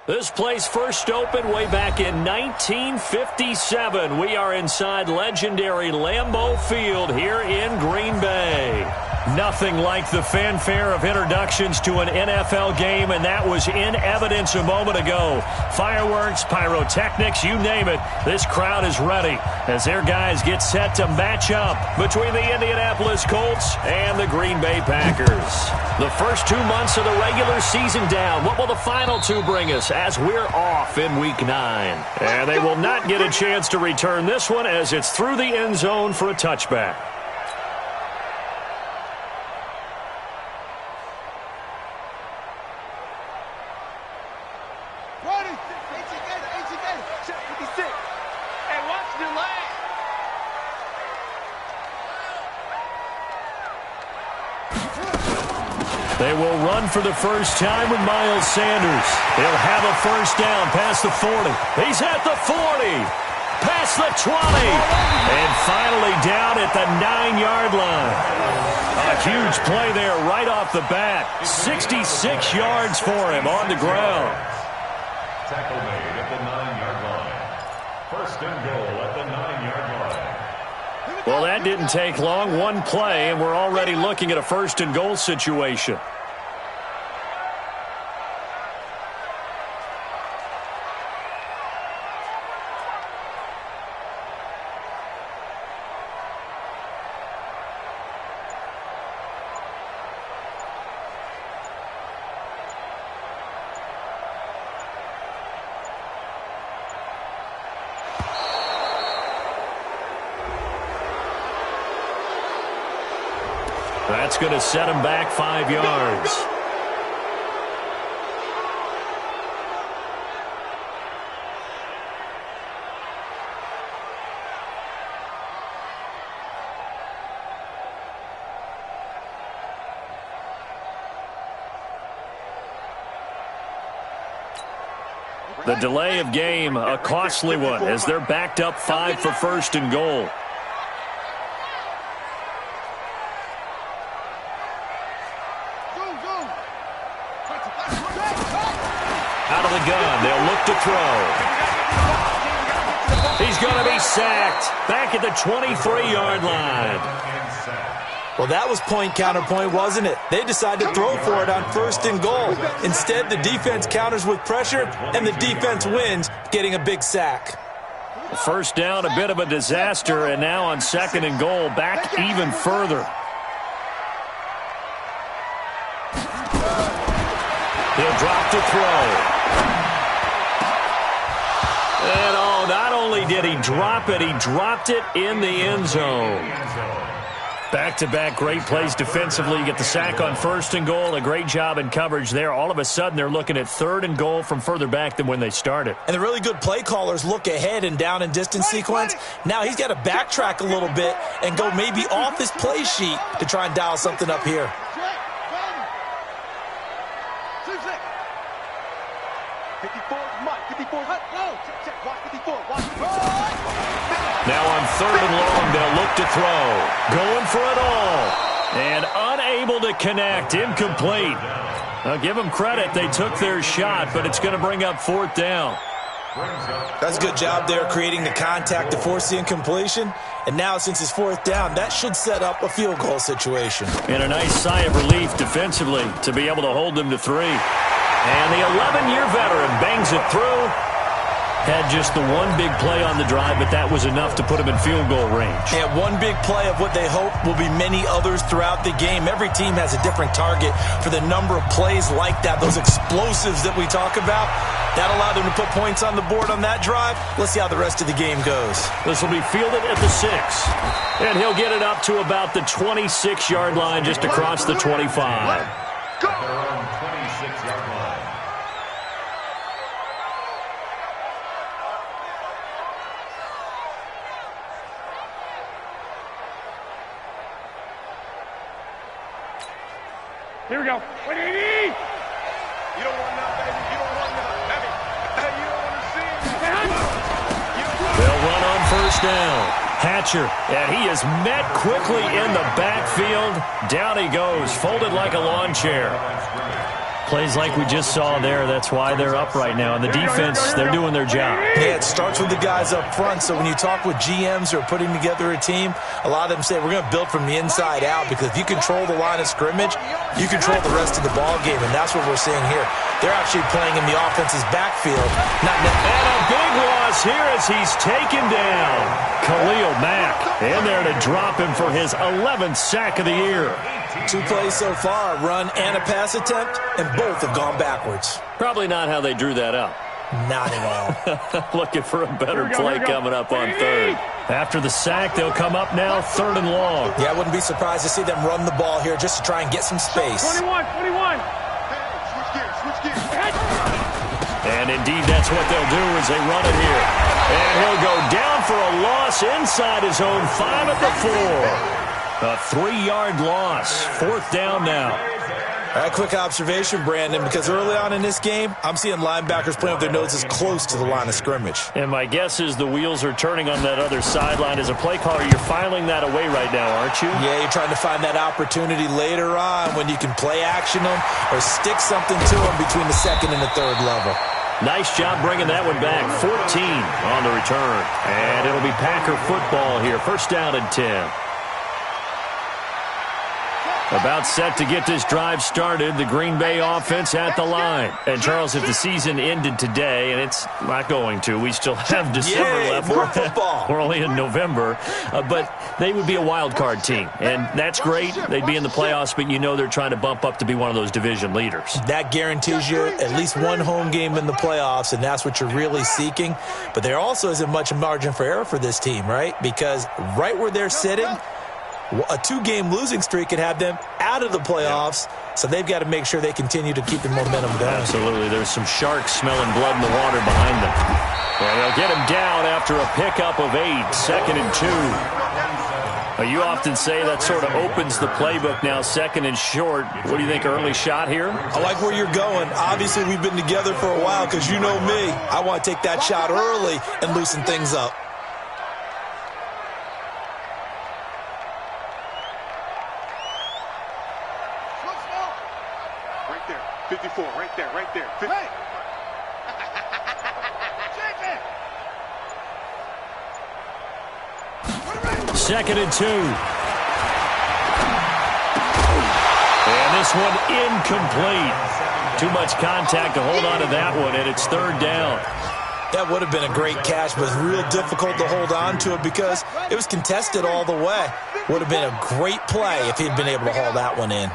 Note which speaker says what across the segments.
Speaker 1: This place first opened way back in 1957. We are inside legendary Lambeau Field here in Green Bay. Nothing like the fanfare of introductions to an NFL game, and that was in evidence a moment ago. Fireworks, pyrotechnics, you name it. This crowd is ready as their guys get set to match up between the Indianapolis Colts and the Green Bay Packers. The first 2 months of the regular season down. What will the final two bring us as we're off in Week 9? And they will not get a chance to return this one as it's through the end zone for a touchback. They will run for the first time with Miles Sanders. He'll have a first down past the 40. He's at the 40. Past the 20. And finally down at the 9-yard line. A huge play there right off the bat. 66 yards for him on the ground.
Speaker 2: Tackle made at the 9-yard line. First and goal at the 9-yard line.
Speaker 1: Well, that didn't take long. One play, and we're already looking at a first and goal situation. That's going to set him back 5 yards. The delay of game, a costly one, as they're backed up 5 for first and goal. Out of the gun, they'll look to throw. He's going to be sacked back at the 23-yard line.
Speaker 3: Well, that was point counterpoint, wasn't it? They decided to throw for it on first and goal. Instead, the defense counters with pressure, and the defense wins, getting a big sack.
Speaker 1: First down, a bit of a disaster, and now on second and goal, back even further. He'll drop to throw. And oh, not only did he drop it, he dropped it in the end zone. Back-to-back great plays defensively. You get the sack on first and goal. A great job in coverage there. All of a sudden, they're looking at third and goal from further back than when they started.
Speaker 3: And the really good play callers look ahead and down and distance sequence. Now he's got to backtrack a little bit and go maybe off his play sheet to try and dial something up here.
Speaker 1: Now on third and long, they'll look to throw. Going for it all. And unable to connect. Incomplete. I'll give them credit. They took their shot, but it's going to bring up fourth down.
Speaker 3: That's a good job there creating the contact to force the incompletion. And now since it's fourth down, that should set up a field goal situation.
Speaker 1: And a nice sigh of relief defensively to be able to hold them to 3. And the 11-year veteran bangs it through. Had just the one big play on the drive, but that was enough to put him in field goal range.
Speaker 3: Yeah, one big play of what they hope will be many others throughout the game. Every team has a different target for the number of plays like that, those explosives that we talk about. That allowed them to put points on the board on that drive. Let's see how the rest of the game goes.
Speaker 1: This will be fielded at the 6. And he'll get it up to about the 26-yard line, just across the 25.
Speaker 2: Go! 26-yard line.
Speaker 4: Here we go. What do you need? You don't want none, baby. You don't want none. Baby. You don't want to see me.
Speaker 1: They'll run on first down. Hatcher, and he is met quickly in the backfield. Down he goes, folded like a lawn chair. Plays like we just saw there, that's why they're up right now. And the defense, they're doing their job.
Speaker 3: Yeah, it starts with the guys up front. So when you talk with GMs who are putting together a team, a lot of them say we're going to build from the inside out, because if you control the line of scrimmage, you control the rest of the ball game, and that's what we're seeing here. They're actually playing in the offense's backfield.
Speaker 1: And a big loss here as he's taken down. Khalil Mack in there to drop him for his 11th sack of the year.
Speaker 3: 2 plays so far, a run and a pass attempt, and both have gone backwards.
Speaker 1: Probably not how they drew that up.
Speaker 3: Not at all.
Speaker 1: Looking for a better play coming up on third. After the sack, they'll come up now 3rd and long.
Speaker 3: Yeah, I wouldn't be surprised to see them run the ball here just to try and get some space.
Speaker 4: 21. Switch gears.
Speaker 1: And indeed, that's what they'll do as they run it here. And he'll go down for a loss inside his own 5 at the 4. A 3-yard loss. 4th down now.
Speaker 3: A quick observation, Brandon, because early on in this game, I'm seeing linebackers playing with their noses close to the line of scrimmage.
Speaker 1: And my guess is the wheels are turning on that other sideline. As a play caller, you're filing that away right now, aren't you?
Speaker 3: Yeah, you're trying to find that opportunity later on when you can play action them or stick something to them between the 2nd and the 3rd level.
Speaker 1: Nice job bringing that one back. 14 on the return. And it'll be Packer football here. 1st down and 10. About set to get this drive started, the Green Bay offense at the line. And, Charles, if the season ended today, and it's not going to, we still have December left.
Speaker 3: More football.
Speaker 1: We're only in November. But they would be a wild card team. And that's great. They'd be in the playoffs, but you know they're trying to bump up to be one of those division leaders.
Speaker 3: That guarantees you at least one home game in the playoffs, and that's what you're really seeking. But there also isn't much margin for error for this team, right? Because right where they're sitting, a 2-game losing streak could have them out of the playoffs, so they've got to make sure they continue to keep the momentum going.
Speaker 1: Absolutely. There's some sharks smelling blood in the water behind them. And they'll get him down after a pickup of 8, 2nd and 2. You often say that sort of opens the playbook now, 2nd and short. What do you think, early shot here?
Speaker 3: I like where you're going. Obviously, we've been together for a while because you know me. I want to take that shot early and loosen things up.
Speaker 4: Right there. 54. Right there. 50. Hey.
Speaker 1: 2nd and 2. And this one incomplete. Too much contact to hold on to that one, and it's 3rd down.
Speaker 3: That would have been a great catch, but it's real difficult to hold on to it because it was contested all the way. Would have been a great play if he'd been able to haul that one in.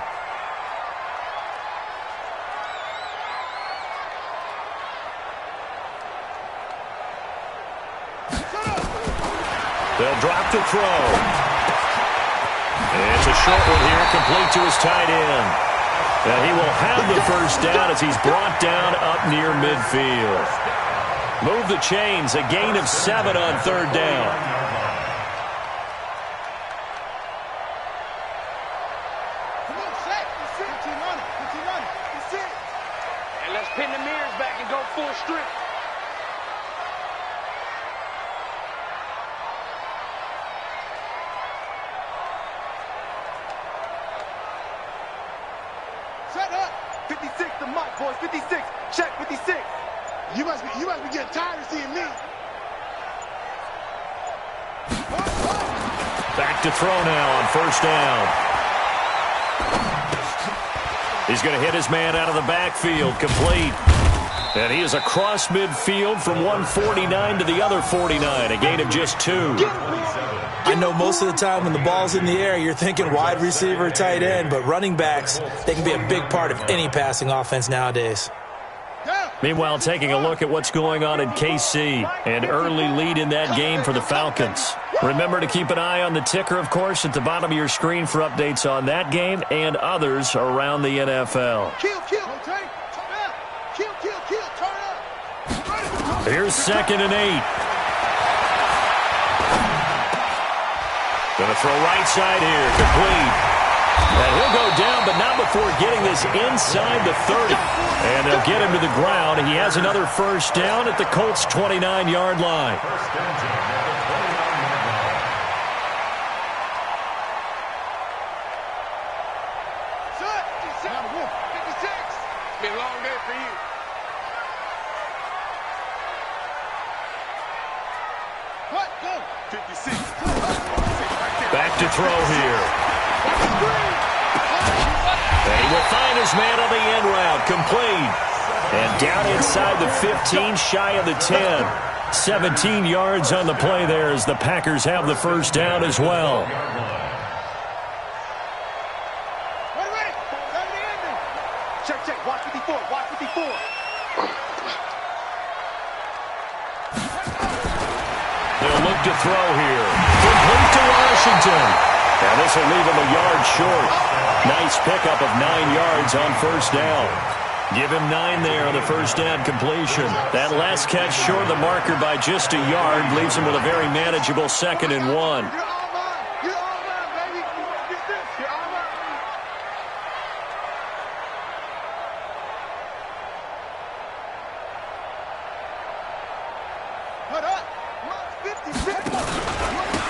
Speaker 1: They'll drop the throw. It's a short one here, complete to his tight end. And he will have the 1st down as he's brought down up near midfield. Move the chains, a gain of 7 on 3rd down.
Speaker 4: And let's pin the mirrors back and go full strip. Shut up! 56 the mic, boys. 56. Check 56. You must be getting tired of seeing me.
Speaker 1: Back to throw now on 1st down. He's going to hit his man out of the backfield, complete. And he is across midfield from 149 to the other 49, a gain of just 2.
Speaker 3: I know most of the time when the ball's in the air, you're thinking wide receiver, tight end, but running backs, they can be a big part of any passing offense nowadays.
Speaker 1: Meanwhile, taking a look at what's going on in KC. An early lead in that game for the Falcons. Remember to keep an eye on the ticker, of course, at the bottom of your screen for updates on that game and others around the NFL. Here's 2nd and 8. Going to throw right side here, complete. And he'll go down, but not before getting this inside the 30. And they'll get him to the ground. He has another 1st down at the Colts' 29-yard line. Back to throw here. And he will find his man on the end route. Complete. And down inside the 15, shy of the 10. 17 yards on the play there as the Packers have the first down as well.
Speaker 4: Check. Watch 54. Watch 54.
Speaker 1: They'll look to throw here. Complete to Washington. And this will leave him a yard short. Nice pickup of 9 yards on first down. Give him 9 there on the first down completion. That last catch short of the marker by just a yard leaves him with a very manageable 2nd and 1.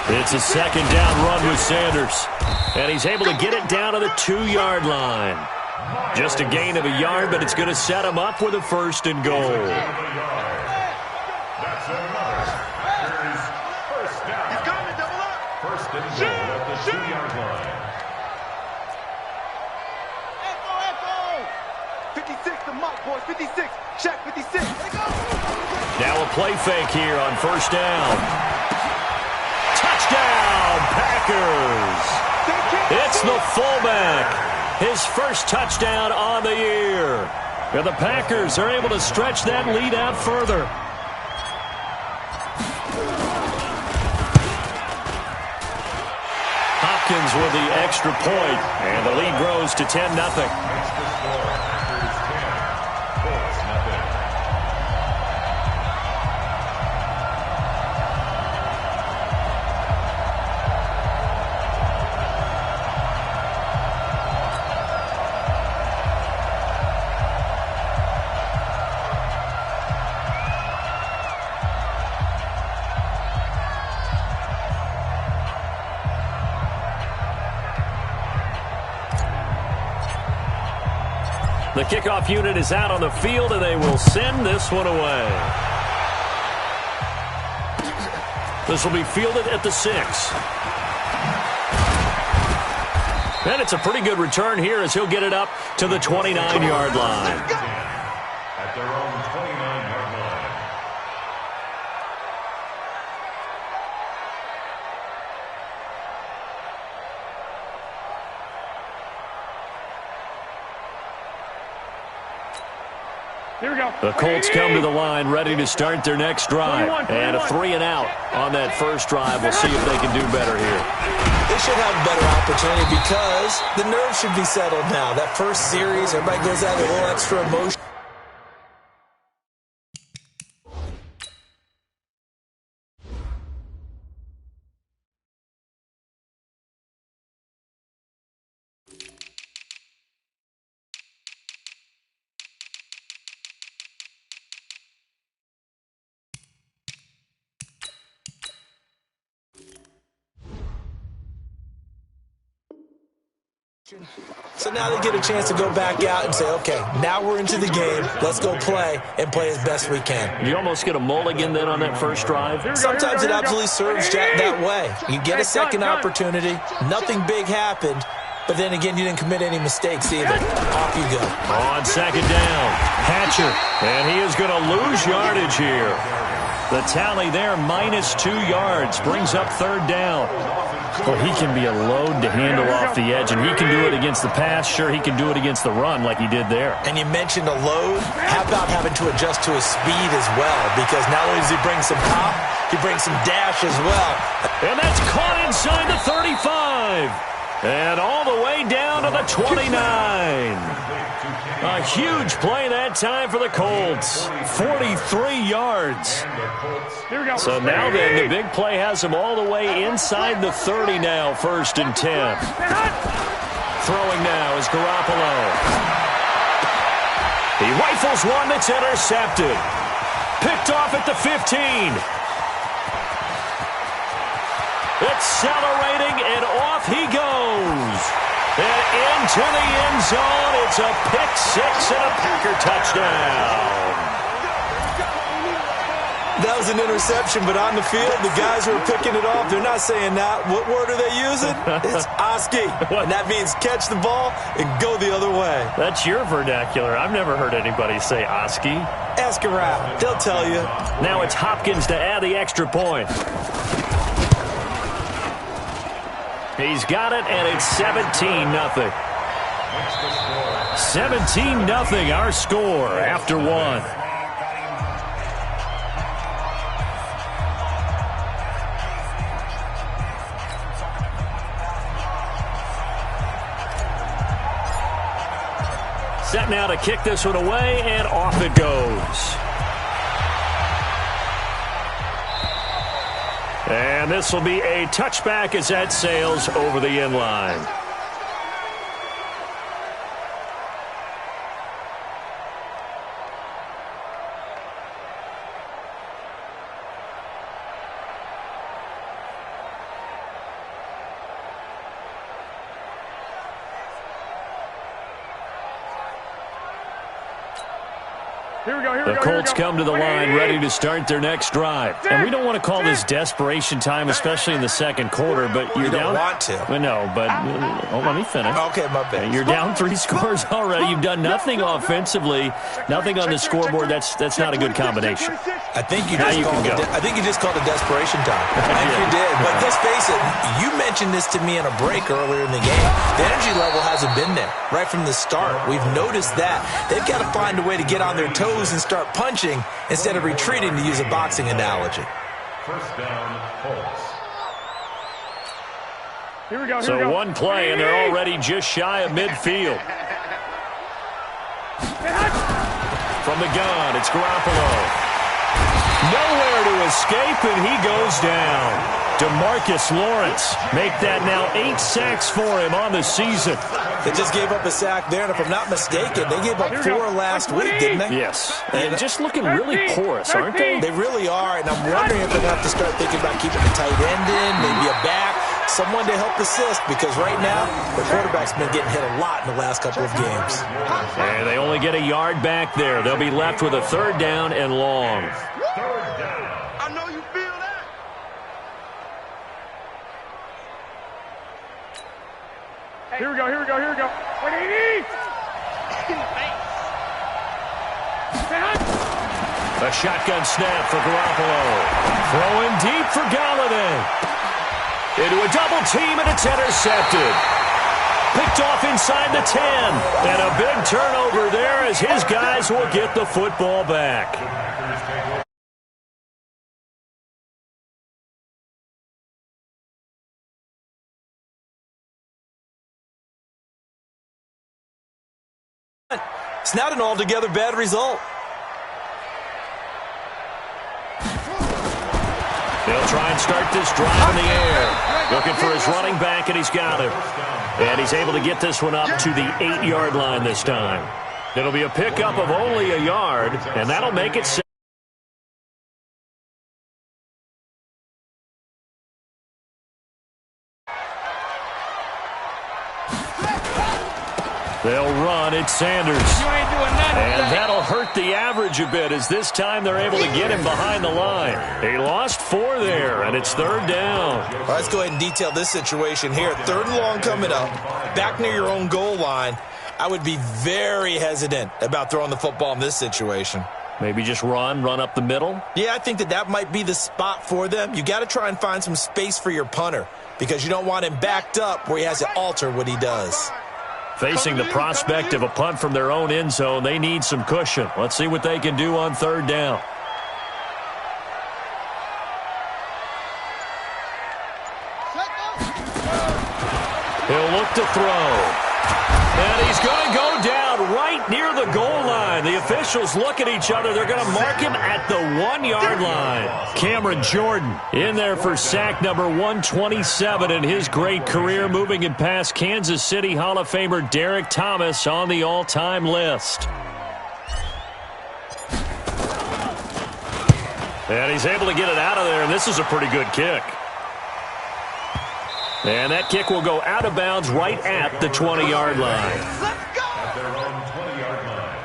Speaker 1: It's a 2nd down run with Sanders. And he's able to get it down to the 2-yard line. Just a gain of a yard, but it's going to set him up with a 1st and goal.
Speaker 2: That's another Packers first down.
Speaker 4: He's coming, double up.
Speaker 2: 1st and goal at the 2-yard line.
Speaker 4: Echo. 56 to Mike, boys. 56. Check 56.
Speaker 1: Now a play fake here on first down. Touchdown, Packers! It's the fullback. His first touchdown on the year. And the Packers are able to stretch that lead out further. Hopkins with the extra point, and the lead grows to 10-0.
Speaker 2: Extra score, Packers 10, Colts nothing.
Speaker 1: The kickoff unit is out on the field, and they will send this one away. This will be fielded at the 6. And it's a pretty good return here as he'll get it up to the 29-yard line.
Speaker 2: At their own 29-yard line.
Speaker 5: Here we go.
Speaker 1: The Colts come to the line ready to start their next drive. And a 3 and out on that first drive. We'll see if they can do better here.
Speaker 3: They should have a better opportunity because the nerves should be settled now. That first series, everybody goes out with a little extra emotion. So now they get a chance to go back out and say, okay, now we're into the game. Let's go play and play as best we can.
Speaker 1: You almost get a mulligan then on that first drive.
Speaker 3: Sometimes it absolutely serves that way. You get a second opportunity. Nothing big happened. But then again, you didn't commit any mistakes either. Off you go.
Speaker 1: On second down, Hatcher. And he is going to lose yardage here. The tally there, -2 yards, brings up third down. Well, he can be a load to handle off the edge, and he can do it against the pass. Sure, he can do it against the run like he did there.
Speaker 3: And you mentioned a load. How about having to adjust to his speed as well? Because not only does he bring some pop, he brings some dash as well.
Speaker 1: And that's caught inside the 35. And all the way down to the 29. A huge play that time for the Colts. 43 yards.
Speaker 5: Here we go.
Speaker 1: So now then, the big play has him all the way inside the 30 now, 1st and 10. Throwing now is Garoppolo. He rifles one that's intercepted. Picked off at the 15. Accelerating, and off he goes. And into the end zone. It's a pick 6 and a Packer touchdown.
Speaker 3: That was an interception, but on the field, the guys who are picking it off, they're not saying that. What word are they using? It's Oski. And that means catch the ball and go the other way.
Speaker 1: That's your vernacular. I've never heard anybody say Oski.
Speaker 3: Ask around. They'll tell you.
Speaker 1: Now it's Hopkins to add the extra point. He's got it, and it's 17-0. 17-0, our score after one. Set now to kick this one away, and off it goes. And this will be a touchback as that sails over the end line. The Colts come to the line ready to start their next drive. And we don't want to call this desperation time, especially in the second quarter, but you're down.
Speaker 3: You don't want to.
Speaker 1: No, but let me finish.
Speaker 3: Okay, my bad.
Speaker 1: You're down 3 scores already. You've done nothing offensively, nothing on the scoreboard. That's not a good combination.
Speaker 3: I think you just called it desperation time. I think you did. But let's face it, you mentioned this to me in a break earlier in the game. The energy level hasn't been there right from the start. We've noticed that. They've got to find a way to get on their toes and start punching instead of retreating, to use a boxing analogy.
Speaker 2: First down, Colts.
Speaker 5: Here we go.
Speaker 1: So one play, and they're already just shy of midfield. From the gun, it's Garoppolo. Nowhere to escape, and he goes down. DeMarcus Lawrence make that now 8 sacks for him on the season.
Speaker 3: They just gave up a sack there, and if I'm not mistaken, they gave up 4 last week, didn't they?
Speaker 1: Yes. And just looking really porous, aren't they?
Speaker 3: They really are, and I'm wondering if they're going to have to start thinking about keeping the tight end in, maybe a back, someone to help assist, because right now, the quarterback's been getting hit a lot in the last couple of games.
Speaker 1: And they only get a yard back there. They'll be left with a 3rd down and long.
Speaker 4: I know you feel that.
Speaker 5: Here we go. What do you need?
Speaker 1: A shotgun snap for Garoppolo. Throwing deep for Galladay. Into a double team, and it's intercepted. Picked off inside the 10. And a big turnover there as his guys will get the football back.
Speaker 3: It's not an altogether bad result.
Speaker 1: They'll try and start this drive in the air. Looking for his running back, and he's got him. And he's able to get this one up to the 8-yard line this time. It'll be a pickup of only a yard, and that'll make it 6. They'll run. It's Sanders. And that'll hurt the average a bit, as this time they're able to get him behind the line. He lost 4 there, and it's 3rd down.
Speaker 3: All right, let's go ahead and detail this situation here. 3rd and long coming up, back near your own goal line. I would be very hesitant about throwing the football in this situation.
Speaker 1: Maybe just run up the middle?
Speaker 3: Yeah, I think that might be the spot for them. You got to try and find some space for your punter, because you don't want him backed up where he has to alter what he does.
Speaker 1: Facing the prospect of a punt from their own end zone, they need some cushion. Let's see what they can do on 3rd down. He'll look to throw. And he's going to go down right near the goal line. The officials look at each other. They're going to mark him at the 1-yard line. Cameron Jordan in there for sack number 127 in his great career, moving him past Kansas City Hall of Famer Derek Thomas on the all-time list. And he's able to get it out of there, and this is a pretty good kick. And that kick will go out of bounds right at the 20-yard line.
Speaker 2: At their own 20-yard line.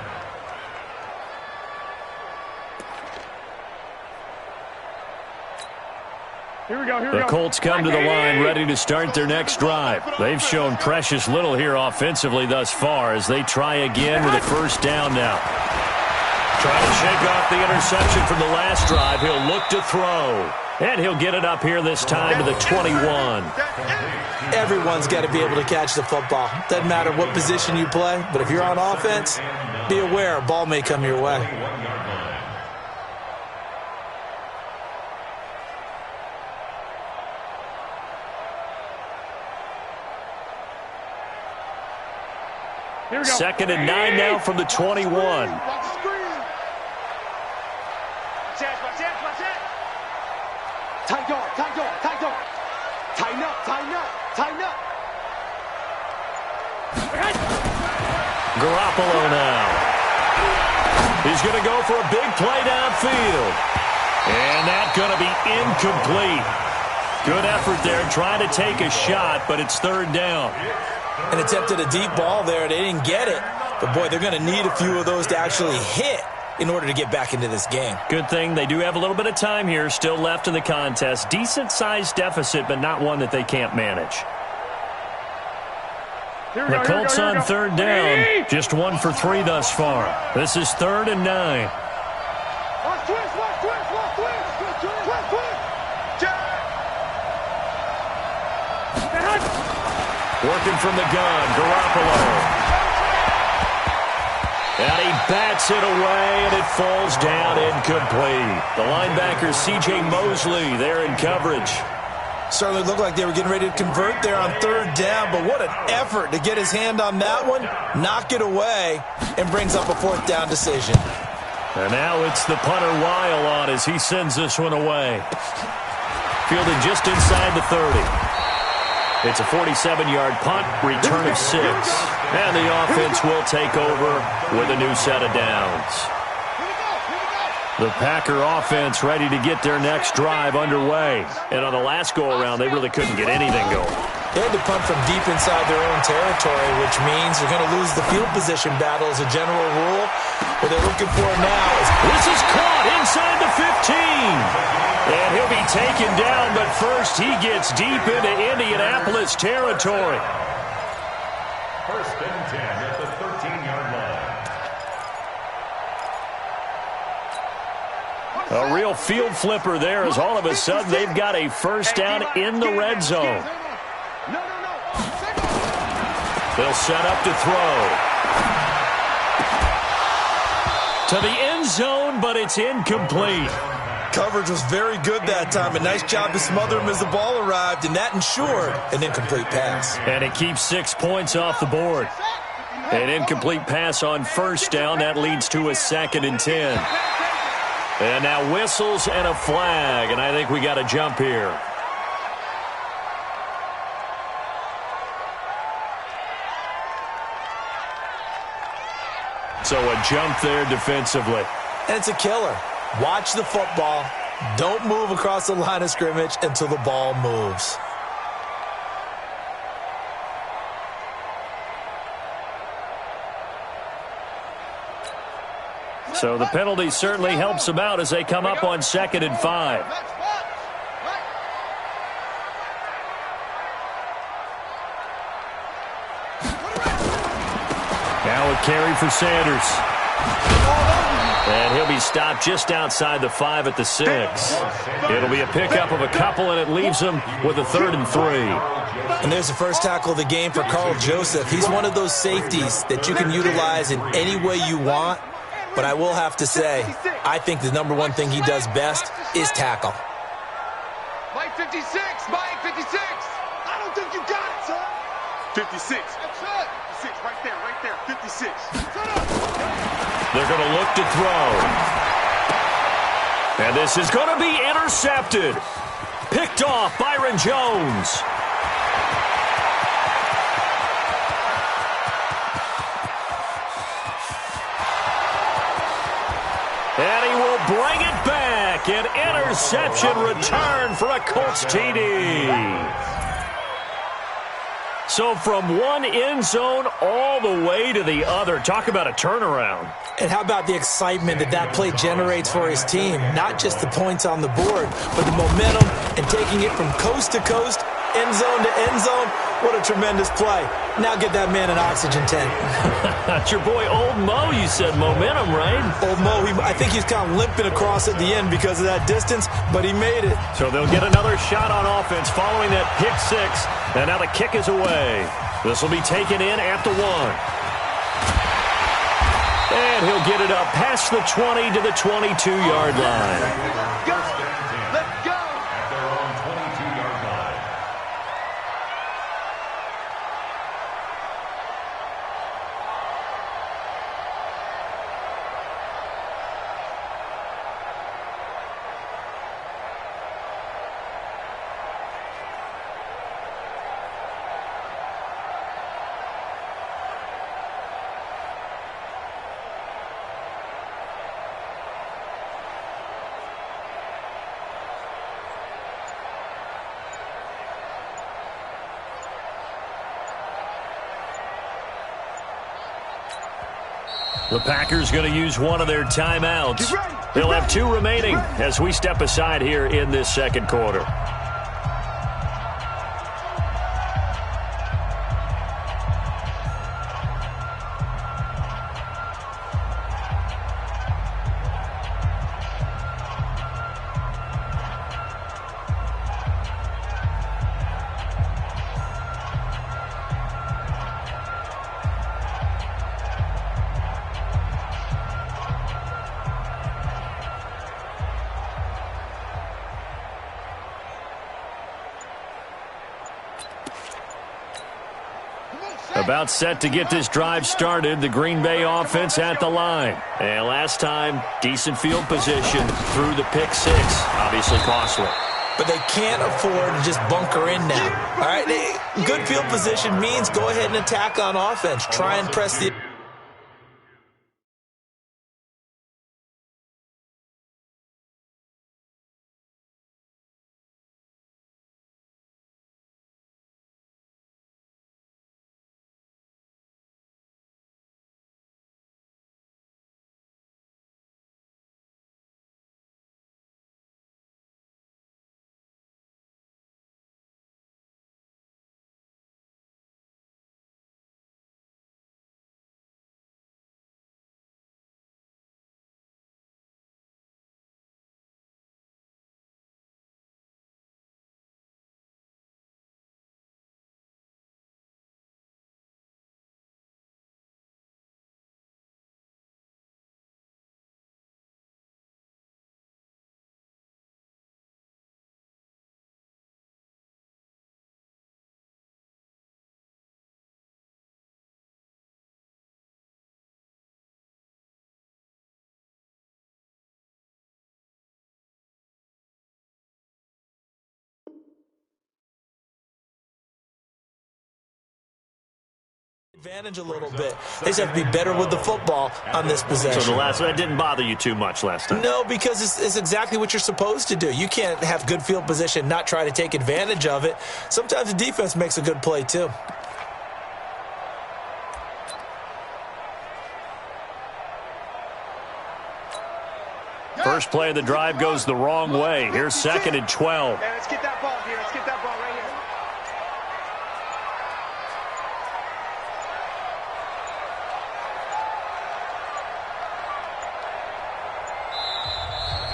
Speaker 1: The Colts come to the line ready to start their next drive. They've shown precious little here offensively thus far as they try again with a first down now. Trying to shake off the interception from the last drive. He'll look to throw. And he'll get it up here this time to the 21.
Speaker 3: Everyone's got to be able to catch the football. Doesn't matter what position you play, but if you're on offense, be aware a ball may come your way.
Speaker 1: Second and 9 now from the 21.
Speaker 4: Tighten up. Tighten up.
Speaker 1: Garoppolo now. He's going to go for a big play downfield. And that's going to be incomplete. Good effort there trying to take a shot, but it's third down.
Speaker 3: And attempted a deep ball there. They didn't get it. But, boy, they're going to need a few of those to actually hit in order to get back into this game.
Speaker 1: Good thing they do have a little bit of time here still left in the contest. Decent-sized deficit, but not one that they can't manage. The Colts on third down, just 1 for 3 thus far. This is 3rd and 9. Working from the gun, Garoppolo. And he bats it away, and it falls down incomplete. The linebacker, C.J. Mosley, there in coverage.
Speaker 3: Certainly looked like they were getting ready to convert there on third down, but what an effort to get his hand on that one, knock it away, and brings up a 4th down decision.
Speaker 1: And now it's the punter Weil on as he sends this one away. Fielded just inside the 30. It's a 47-yard punt, return of 6. And the offense will take over with a new set of downs. The Packer offense ready to get their next drive underway. And on the last go-around, they really couldn't get anything going.
Speaker 3: They had to punt from deep inside their own territory, which means they're going to lose the field position battle as a general rule. What they're looking for now is...
Speaker 1: This is caught inside the 15. And he'll be taken down, but first he gets deep into Indianapolis territory.
Speaker 2: First and 10 at the 13-yard line.
Speaker 1: A real field flipper there as all of a sudden they've got a first down in the red zone. They'll set up to throw. To the end zone, but it's incomplete.
Speaker 3: Coverage was very good that time. A nice job to smother him as the ball arrived, and that ensured an incomplete pass.
Speaker 1: And it keeps 6 points off the board. An incomplete pass on first down. That leads to a 2nd and 10. And now whistles and a flag, and I think we got a jump here. So a jump there defensively.
Speaker 3: And it's a killer. Watch the football. Don't move across the line of scrimmage until the ball moves.
Speaker 1: So the penalty certainly helps them out as they come up on 2nd and 5. Now a carry for Sanders. And he'll be stopped just outside the 5 at the 6. It'll be a pickup of a couple, and it leaves him with a 3rd and 3.
Speaker 3: And there's the first tackle of the game for Carl Joseph. He's one of those safeties that you can utilize in any way you want. But I will have to say, I think the number one thing he does best is tackle.
Speaker 4: Mike 56, Mike 56. I don't think you got it, son. 56. That's it. 56, right there, 56.
Speaker 1: They're going to look to throw. And this is going to be intercepted. Picked off Byron Jones. And he will bring it back. An interception return for a Colts TD. So from one end zone all the way to the other. Talk about a turnaround.
Speaker 3: And how about the excitement that that play generates for his team? Not just the points on the board, but the momentum and taking it from coast to coast, end zone to end zone. What a tremendous play. Now get that man an oxygen tank.
Speaker 1: That's your boy Old Mo. You said momentum, right?
Speaker 3: Old Mo, I think he's kind of limping across at the end because of that distance, but he made it.
Speaker 1: So they'll get another shot on offense following that pick six. And now the kick is away. This will be taken in at the 1. And he'll get it up past the 20 to the 22-yard line.
Speaker 4: Go! Let's go!
Speaker 2: At their own 22-yard line.
Speaker 1: The Packers going to use one of their timeouts. They'll have 2 remaining as we step aside here in this second quarter. About set to get this drive started. The Green Bay offense at the line. And last time, decent field position through the pick six. Obviously costly.
Speaker 3: But they can't afford to just bunker in now. All right, good field position means go ahead and attack on offense. Try and press the... advantage a little bit. They just have to be better with the football on this possession.
Speaker 1: So that didn't bother you too much last time?
Speaker 3: No, because it's exactly what you're supposed to do. You can't have good field position, not try to take advantage of it. Sometimes the defense makes a good play too.
Speaker 1: First play of the drive goes the wrong way. Here's 2nd and 12.
Speaker 4: Hey, let's get that ball here. Let's get that ball right here.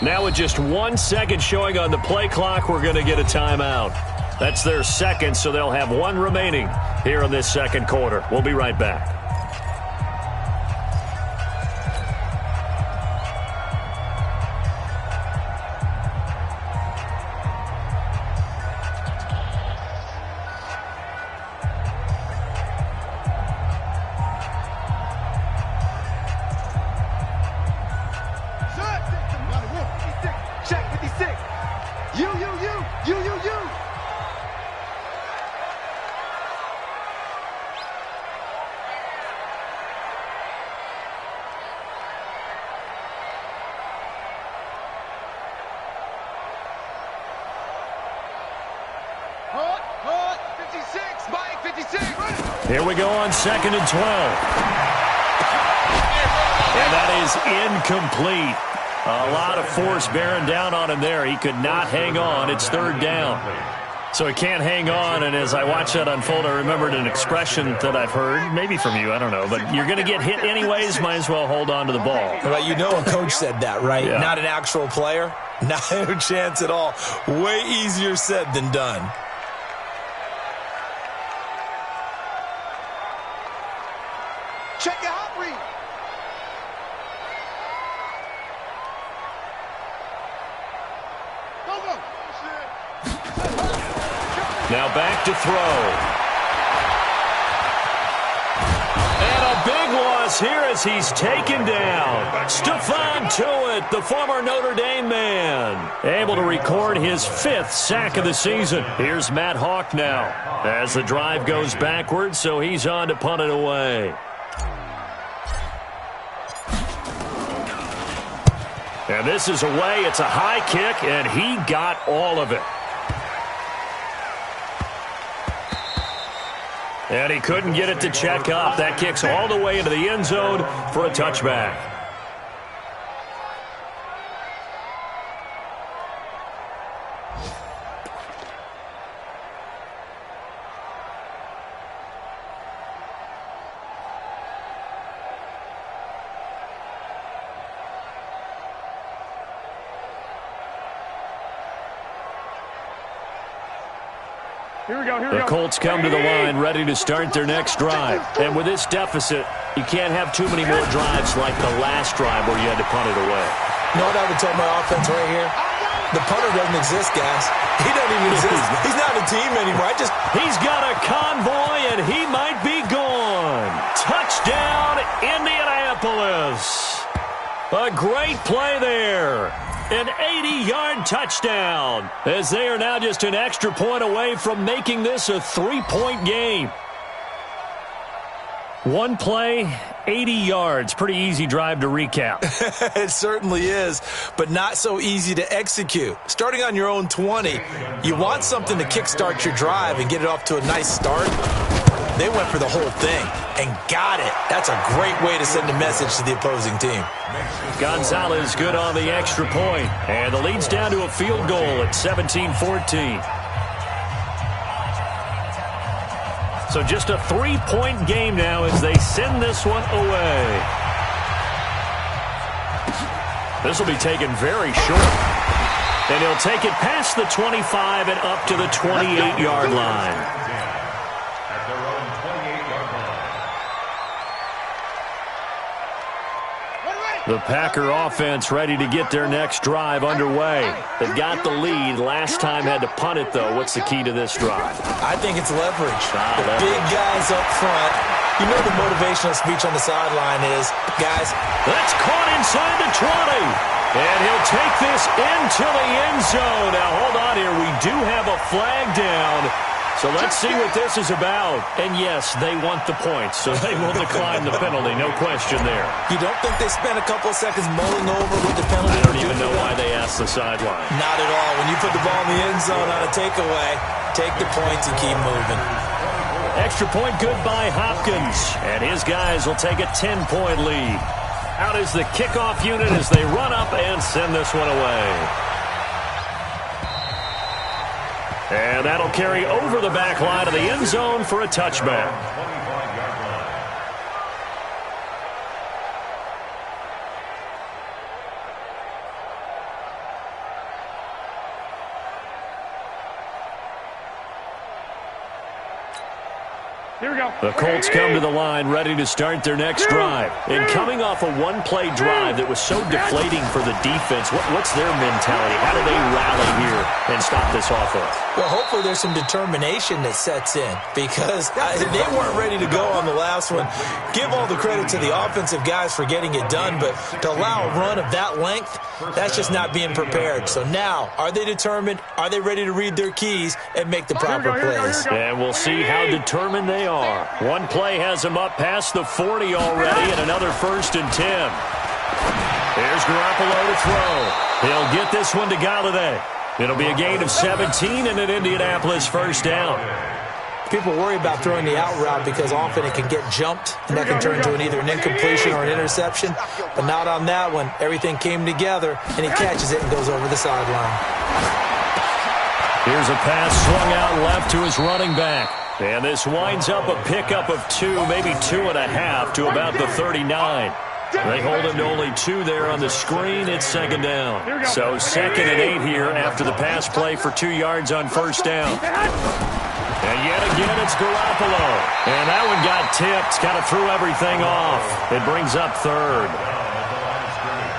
Speaker 1: Now with just 1 second showing on the play clock, we're going to get a timeout. That's their second, so they'll have 1 remaining here in this second quarter. We'll be right back.
Speaker 4: Hold, 56, Mike, 56.
Speaker 1: Here we go on 2nd and 12. And that is incomplete. A lot of force bearing down on him there. He could not hang on. It's 3rd down. So he can't hang on, and as I watch that unfold, I remembered an expression that I've heard, maybe from you, I don't know, but you're going to get hit anyways, might as well hold on to the ball.
Speaker 3: Well, you know a coach said that, right?
Speaker 1: Yeah.
Speaker 3: Not an actual player. Not a chance at all. Way easier said than done.
Speaker 4: Check your hot read. Go, go.
Speaker 1: Now back to throw. And a big loss here as he's taken down. Stephon Tuitt, the former Notre Dame man, able to record his 5th sack of the season. Here's Matt Hawk now as the drive goes backwards, so he's on to punt it away. And this is away. It's a high kick, and he got all of it. And he couldn't get it to check up. That kicks all the way into the end zone for a touchback. The Colts come to the line ready to start their next drive. And with this deficit, you can't have too many more drives like the last drive where you had to punt it away.
Speaker 3: You know what I would tell my offense right here? The punter doesn't exist, guys. He doesn't even exist. He's not a team anymore.
Speaker 1: He's got a convoy, and he might be gone. Touchdown, Indianapolis. A great play there. An 80-yard touchdown, as they are now just an extra point away from making this a 3-point game. One play, 80 yards. Pretty easy drive to recap.
Speaker 3: It certainly is, but not so easy to execute. Starting on your own 20, you want something to kickstart your drive and get it off to a nice start. They went for the whole thing and got it. That's a great way to send a message to the opposing team.
Speaker 1: Gonzalez good on the extra point, and the lead's down to a field goal at 17-14. So just a 3-point game now as they send this one away. This will be taken very short. And he'll take it past the 25 and up to the 28-yard line. The Packer offense ready to get their next drive underway. They've got the lead. Last time had to punt it, though. What's the key to this drive?
Speaker 3: I think it's leverage. The big guys up front. You know the motivational speech on the sideline is, guys.
Speaker 1: That's caught inside the 20. And he'll take this into the end zone. Now, hold on here. We do have a flag down. So let's see what this is about. And, yes, they want the points, so they will decline the penalty. No question there.
Speaker 3: You don't think they spent a couple of seconds mulling over what the penalty
Speaker 1: I don't even know why they asked the sideline.
Speaker 3: Not at all. When you put the ball in the end zone on a takeaway, take the points and keep moving.
Speaker 1: Extra point good by Hopkins. And his guys will take a 10-point lead. Out is the kickoff unit as they run up and send this one away. And that'll carry over the back line of the end zone for a touchback.
Speaker 5: Here we go.
Speaker 1: The Colts come to the line ready to start their next drive. And coming off a one-play drive that was so deflating for the defense, what's their mentality? How do they rally here and stop this offense?
Speaker 3: Well, hopefully there's some determination that sets in because they weren't ready to go on the last one. Give all the credit to the offensive guys for getting it done, but to allow a run of that length, that's just not being prepared. So now, are they determined? Are they ready to read their keys and make the proper plays?
Speaker 1: And we'll see how determined they are. One play has them up past the 40 already, and another 1st and 10. Here's Garoppolo to throw. He'll get this one to Galladay. It'll be a gain of 17 and an Indianapolis first down.
Speaker 3: People worry about throwing the out route because often it can get jumped, and that can turn into either an incompletion or an interception. But not on that one. Everything came together, and he catches it and goes over the sideline.
Speaker 1: Here's a pass swung out left to his running back. And this winds up a pickup of 2, maybe 2.5 to about the 39. They hold him to only 2 there on the screen. It's second down. So 2nd and 8 here after the pass play for 2 yards on first down. And yet again, it's Garoppolo. And that one got tipped, kind of threw everything off. It brings up 3rd.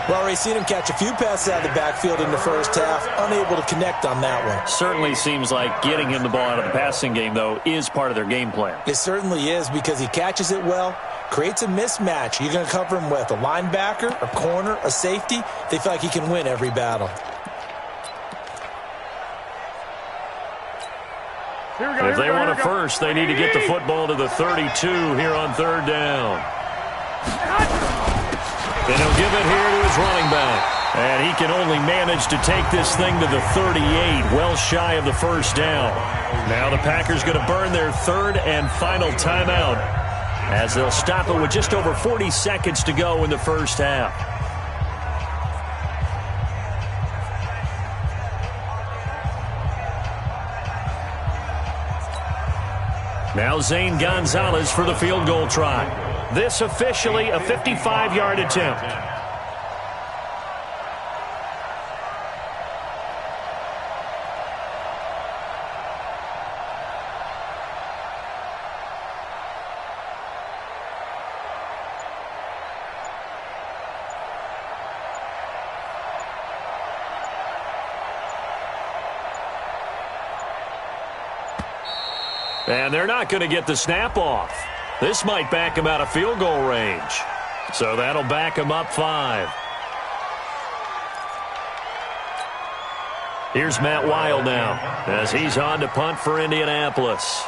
Speaker 3: Well, we've seen him catch a few passes out of the backfield in the first half, unable to connect on that one.
Speaker 1: Certainly seems like getting him the ball out of the passing game, though, is part of their game plan.
Speaker 3: It certainly is because he catches it well, creates a mismatch. You're going to cover him with a linebacker, a corner, a safety. They feel like he can win every battle.
Speaker 1: If they want a first, they need to get the football to the 32 here on 3rd down. And he'll give it here to his running back. And he can only manage to take this thing to the 38, well shy of the first down. Now the Packers going to burn their 3rd and final timeout as they'll stop it with just over 40 seconds to go in the first half. Now Zane Gonzalez for the field goal try. This officially a 55-yard attempt. And they're not going to get the snap off. This might back him out of field goal range. So that'll back him up 5. Here's Matt Weil now as he's on to punt for Indianapolis.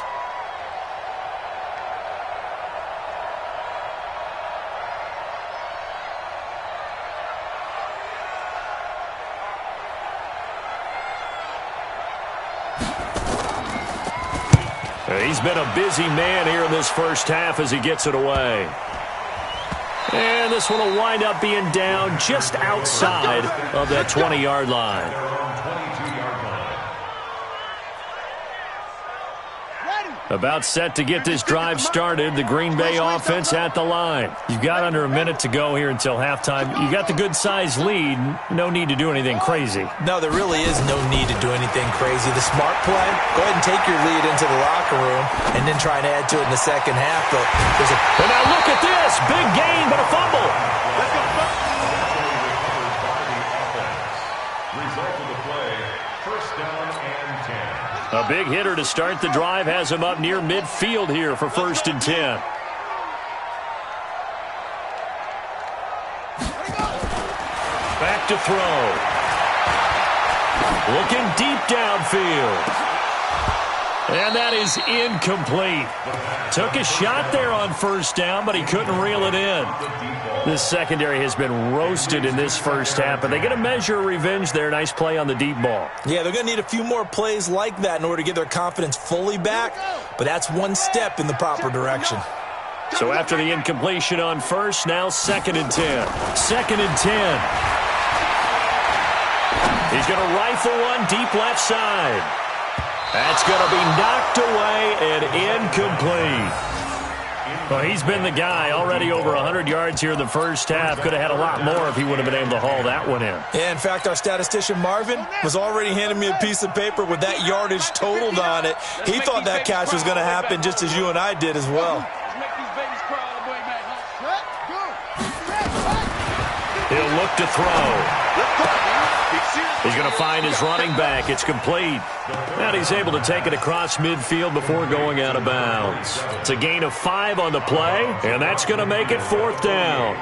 Speaker 1: He's been a busy man here in this first half as he gets it away. And this one will wind up being down just outside of that 20-yard line. About set to get this drive started. The Green Bay offense at the line. You've got under a minute to go here until halftime. You got the good-sized lead. No need to do anything crazy.
Speaker 3: No, there really is no need to do anything crazy. The smart play, go ahead and take your lead into the locker room and then try and add to it in the second half. But there's a...
Speaker 1: And now look at this. Big gain, but a fumble.
Speaker 2: Let's go. Result of the play, first down and 10.
Speaker 1: A big hitter to start the drive has him up near midfield here for 1st and 10. Back to throw. Looking deep downfield. And that is incomplete. Took a shot there on first down, but he couldn't reel it in. This secondary has been roasted in this first half, but they get a measure of revenge there. Nice play on the deep ball.
Speaker 3: Yeah, they're going to need a few more plays like that in order to get their confidence fully back, but that's one step in the proper direction.
Speaker 1: So after the incompletion on first, now 2nd and 10. 2nd and 10. He's going to rifle one deep left side. That's going to be knocked away and incomplete. Well, he's been the guy already over 100 yards here in the first half. Could have had a lot more if he would have been able to haul that one in.
Speaker 3: Yeah, in fact, our statistician Marvin was already handing me a piece of paper with that yardage totaled on it. He thought that catch was going to happen just as you and I did as well.
Speaker 1: He'll look to throw. He's going to find his running back. It's complete. And he's able to take it across midfield before going out of bounds. It's a gain of 5 on the play, and that's going to make it 4th down.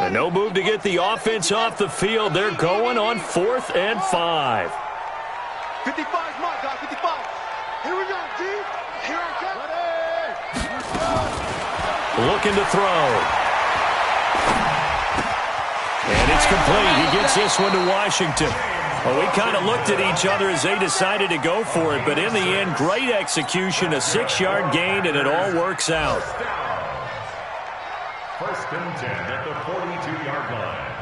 Speaker 1: And no move to get the offense off the field. They're going on 4th and 5.
Speaker 4: 55's my guy, 55. Here we go, G. Here I come.
Speaker 1: looking to throw. And it's complete. He gets this one to Washington. Well, we kind of looked at each other as they decided to go for it, but in the end, great execution, a 6-yard gain, and it all works out.
Speaker 2: First and 10 at the 42-yard line.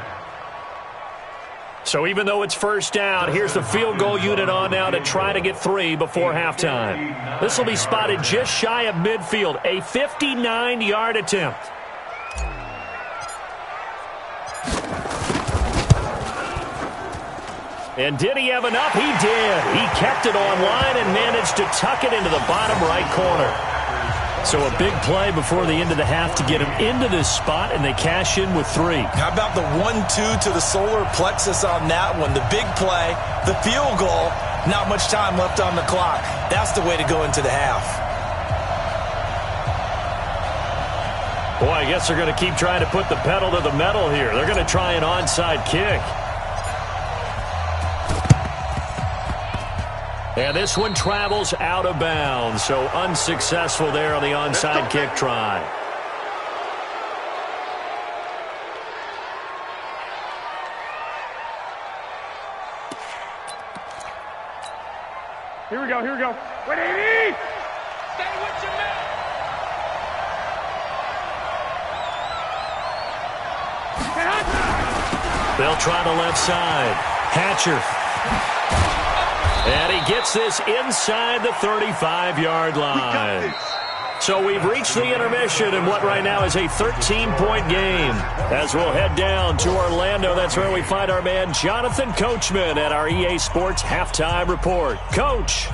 Speaker 1: So even though it's first down, here's the field goal unit on now to try to get 3 before halftime. This will be spotted just shy of midfield, a 59-yard attempt. And did he have enough? He did. He kept it online and managed to tuck it into the bottom right corner. So a big play before the end of the half to get him into this spot, and they cash in with 3.
Speaker 3: How about the 1-2 to the solar plexus on that one? The big play, the field goal, not much time left on the clock. That's the way to go into the half.
Speaker 1: Boy, I guess they're going to keep trying to put the pedal to the metal here. They're going to try an onside kick. And this one travels out of bounds, so unsuccessful there on the onside kick try.
Speaker 5: Here we go, here we go. 180!
Speaker 4: Stay with your man.
Speaker 1: They'll try the left side. Hatcher. And he gets this inside the 35-yard line. So we've reached the intermission in what right now is a 13-point game. As we'll head down to Orlando, that's where we find our man Jonathan Coachman at our EA Sports Halftime Report. Coach.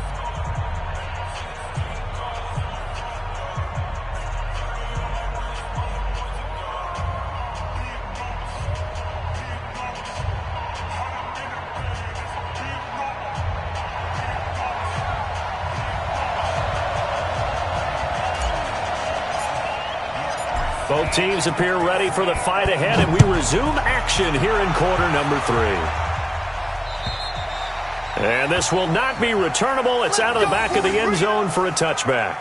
Speaker 1: Both teams appear ready for the fight ahead, and we resume action here in quarter number 3. And this will not be returnable. It's out of the back of the end zone for a touchback.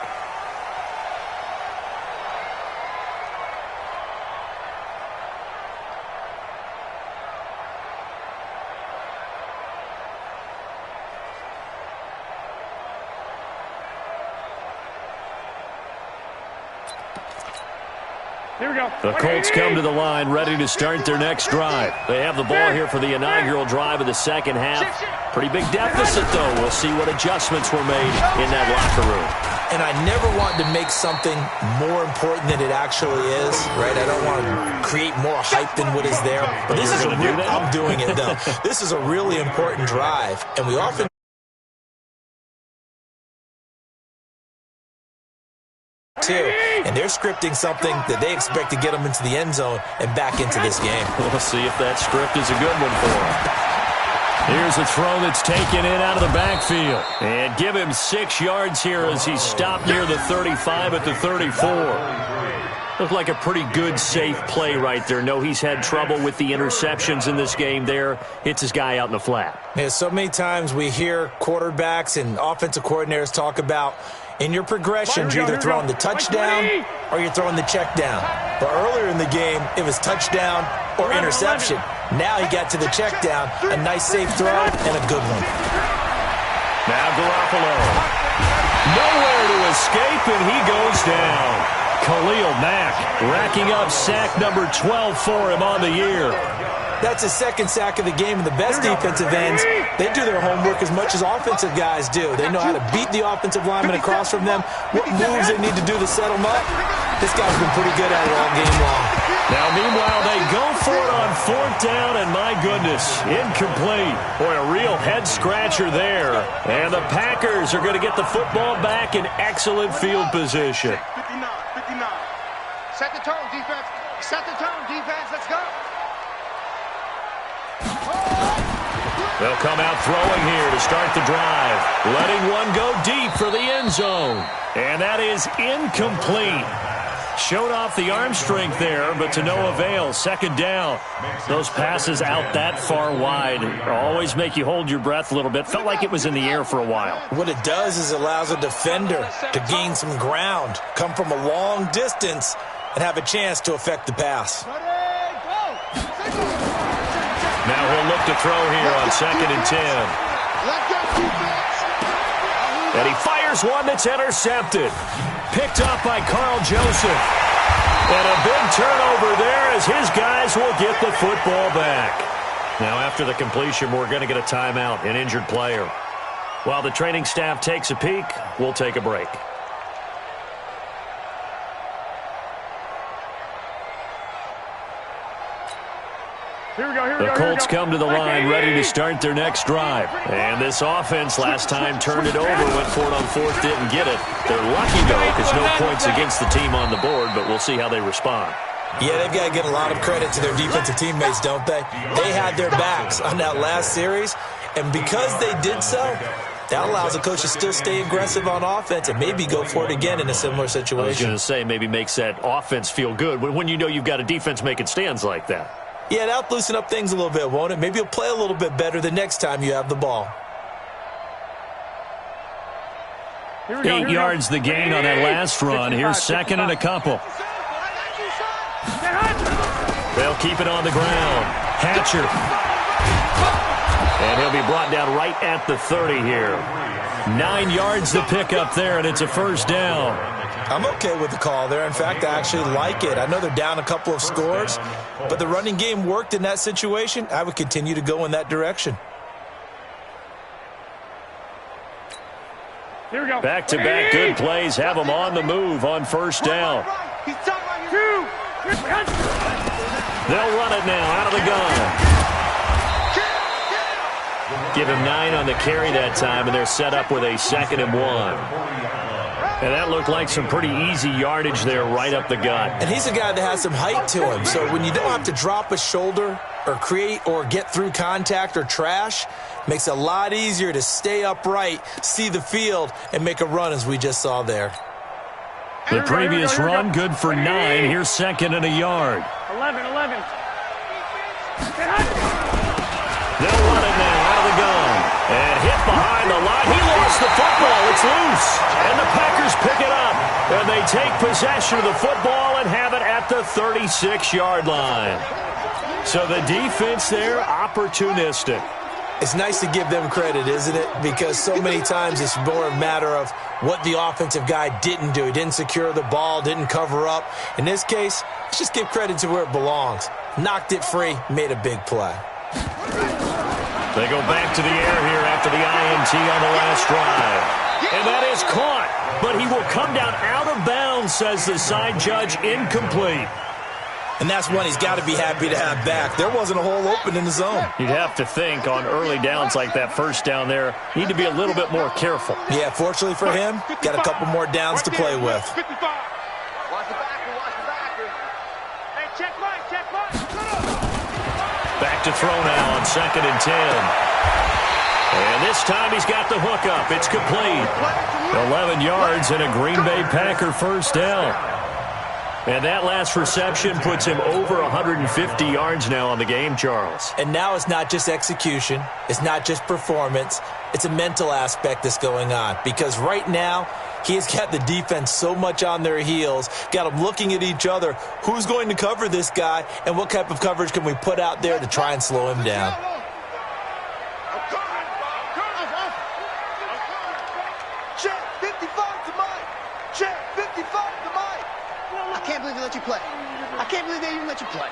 Speaker 5: Here we go.
Speaker 1: The Colts come to the line ready to start their next drive. They have the ball here for the inaugural drive of the second half. Pretty big deficit, though. We'll see what adjustments were made in that locker room.
Speaker 3: And I never want to make something more important than it actually is, right? I don't want to create more hype than what is there. But this is I'm doing it, though. This is a really important drive, and we often too, and they're scripting something that they expect to get them into the end zone and back into this game.
Speaker 1: We'll see if that script is a good one for them. Here's a throw that's taken in out of the backfield. And give him 6 yards here as he's stopped near the 35 at the 34. Looked like a pretty good, safe play right there. No, he's had trouble with the interceptions in this game there. Hits his guy out in the flat.
Speaker 3: Yeah, so many times we hear quarterbacks and offensive coordinators talk about in your progressions, you're either throwing the touchdown or you're throwing the check down. But earlier in the game, it was touchdown or interception. Now he got to the check down, a nice safe throw, and a good one.
Speaker 1: Now Garoppolo. Nowhere to escape, and he goes down. Khalil Mack racking up sack number 12 for him on the year.
Speaker 3: That's his second sack of the game, and the best defensive ends, they do their homework as much as offensive guys do. They know how to beat the offensive lineman across from them, what moves they need to do to set them up. This guy's been pretty good at it all game long.
Speaker 1: Now, meanwhile, they go for it on 4th down, and my goodness, incomplete. Boy, a real head-scratcher there. And the Packers are going to get the football back in excellent field position.
Speaker 4: 59. Set the tone, defense. Set the tone, defense. Let's go.
Speaker 1: They'll come out throwing here to start the drive. Letting one go deep for the end zone. And that is incomplete. Showed off the arm strength there, but to no avail. Second down. Those passes out that far wide always make you hold your breath a little bit. Felt like it was in the air for a while.
Speaker 3: What it does is it allows a defender to gain some ground, come from a long distance, and have a chance to affect the pass.
Speaker 1: Now he'll look to throw here on 2nd and 10. And he fires one that's intercepted. Picked up by Carl Joseph. And a big turnover there as his guys will get the football back. Now after the completion, we're going to get a timeout, an injured player. While the training staff takes a peek, we'll take a break.
Speaker 5: The
Speaker 1: Colts come to the line ready to start their next drive. And this offense last time turned it over, went for it on 4th, didn't get it. They're lucky, though, because no points against the team on the board, but we'll see how they respond.
Speaker 3: Yeah, they've got to get a lot of credit to their defensive teammates, don't they? They had their backs on that last series, and because they did so, that allows the coach to still stay aggressive on offense and maybe go for it again in a similar situation.
Speaker 1: I was going to say, maybe makes that offense feel good when you know you've got a defense making stands like that.
Speaker 3: Yeah, that'll loosen up things a little bit, won't it? Maybe you'll play a little bit better the next time you have the ball.
Speaker 1: 8 yards the gain on that last run. Here's 2nd and a couple. They'll keep it on the ground. Hatcher. And he'll be brought down right at the 30 here. 9 yards the pickup there, and it's a first down.
Speaker 3: I'm okay with the call there. In fact, I actually like it. I know they're down a couple of scores, but the running game worked in that situation. I would continue to go in that direction.
Speaker 5: Here we go.
Speaker 1: Back-to-back good plays have them on the move on first down. They'll run it now out of the gun. Give him 9 on the carry that time, and they're set up with a 2nd and 1. And that looked like some pretty easy yardage there right up the gut.
Speaker 3: And he's a guy that has some height to him, so when you don't have to drop a shoulder or create or get through contact or trash, makes it a lot easier to stay upright, see the field, and make a run as we just saw there.
Speaker 1: The previous run, good for 9. Here's 2nd and a yard.
Speaker 5: 11.
Speaker 1: They'll run it now out of the gun. And hit behind the line. He lost the football. It's loose. And the Packers pick it up. And they take possession of the football and have it at the 36-yard line. So the defense there, opportunistic.
Speaker 3: It's nice to give them credit, isn't it? Because so many times it's more a matter of what the offensive guy didn't do. He didn't secure the ball, didn't cover up. In this case, let's just give credit to where it belongs. Knocked it free, made a big play.
Speaker 1: They go back to the air here after the INT on the last drive. And that is caught. But he will come down out of bounds, says the side judge, incomplete.
Speaker 3: And that's one he's got to be happy to have back. There wasn't a hole open in the zone.
Speaker 1: You'd have to think on early downs like that first down there, need to be a little bit more careful.
Speaker 3: Yeah, fortunately for him, got a couple more downs to play with.
Speaker 4: Watch the backer. Hey, check mine.
Speaker 1: Back to throw now on 2nd and 10. And this time he's got the hook up. It's complete. 11 yards and a Green Bay Packer first down. And that last reception puts him over 150 yards now on the game, Charles.
Speaker 3: And now it's not just execution. It's not just performance. It's a mental aspect that's going on. Because right now, he has got the defense so much on their heels, got them looking at each other. Who's going to cover this guy, and what type of coverage can we put out there to try and slow him down?
Speaker 6: Check 55 to Mike. Check 55 to Mike. I can't believe they let you play. I can't believe they even let you play.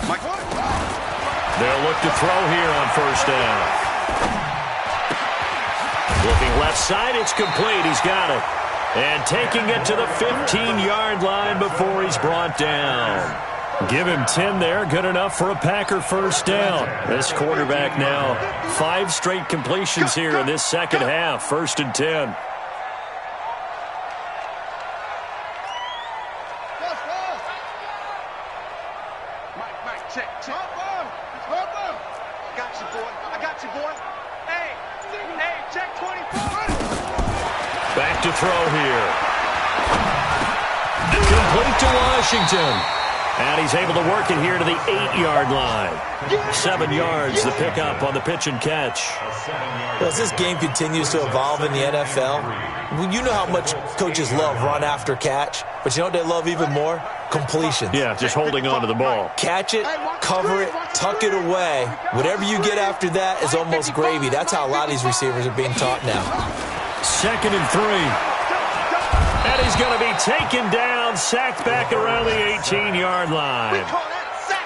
Speaker 4: Mike.
Speaker 1: They'll look to throw here on first down. Looking left side, it's complete. He's got it. And taking it to the 15-yard line before he's brought down. Give him 10 there. Good enough for a Packer first down. This quarterback now, 5 straight completions here in this second half. 1st and 10.
Speaker 4: Mike, check. I got you, boy. Hey, check 24.
Speaker 1: Back to throw here. Complete to Washington. And he's able to work it here to the 8-yard line. 7 yards, the pickup on the pitch and catch.
Speaker 3: Well, as this game continues to evolve in the NFL, you know how much coaches love run after catch, but you know what they love even more? Completions.
Speaker 1: Yeah, just holding on to the ball.
Speaker 3: Catch it, cover it, tuck it away. Whatever you get after that is almost gravy. That's how a lot of these receivers are being taught now.
Speaker 1: 2nd and 3. And he's going to be taken down, sacked back around the 18-yard line.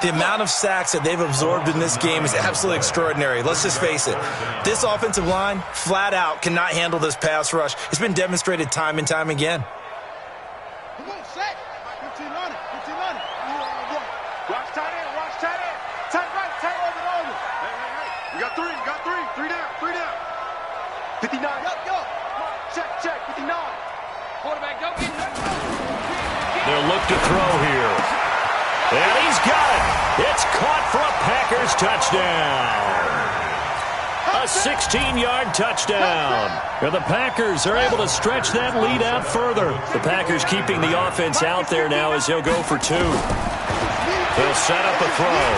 Speaker 3: The amount of sacks that they've absorbed in this game is absolutely extraordinary. Let's just face it. This offensive line, flat out, cannot handle this pass rush. It's been demonstrated time and time again.
Speaker 6: Come on, set. 15 on it. 15 on it.
Speaker 4: Watch tight end. Watch tight end. Tight right. Tight over. Hey. We got 3. We got 3. 3 down. 3 down. 59. Yo. Check. 59. Quarterback, go.
Speaker 1: They'll look to throw here. And he's got it. It's caught for a Packers touchdown. A 16-yard touchdown. And the Packers are able to stretch that lead out further. The Packers keeping the offense out there now as he'll go for 2. They'll set up a throw.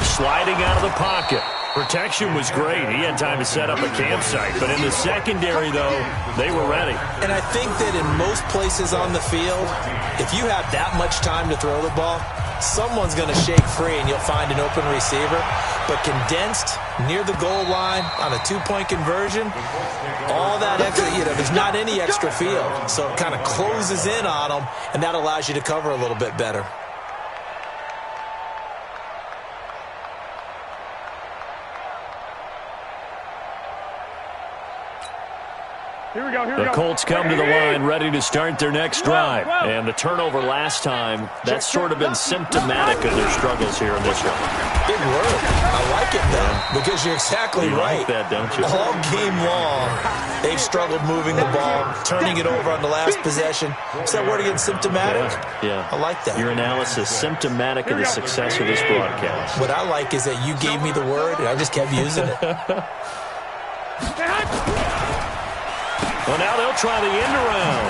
Speaker 1: Sliding out of the pocket. Protection was great. He had time to set up a campsite. But in the secondary, though, they were ready.
Speaker 3: And I think that in most places on the field, if you have that much time to throw the ball, someone's going to shake free and you'll find an open receiver. But condensed near the goal line on a 2-point conversion, all that extra, there's not any extra field. So it kind of closes in on them, and that allows you to cover a little bit better.
Speaker 1: The Colts come to the line ready to start their next drive. And the turnover last time, that's sort of been symptomatic of their struggles here in this one.
Speaker 3: Big word. I like it, though, because you're exactly right.
Speaker 1: You like that, don't you?
Speaker 3: All game long, they've struggled moving the ball, turning it over on the last possession. Is that word again, symptomatic?
Speaker 1: Yeah.
Speaker 3: I like that.
Speaker 1: Your analysis, symptomatic of the success of this broadcast.
Speaker 3: What I like is that you gave me the word, and I just kept using it.
Speaker 1: Well, now they'll try the end around.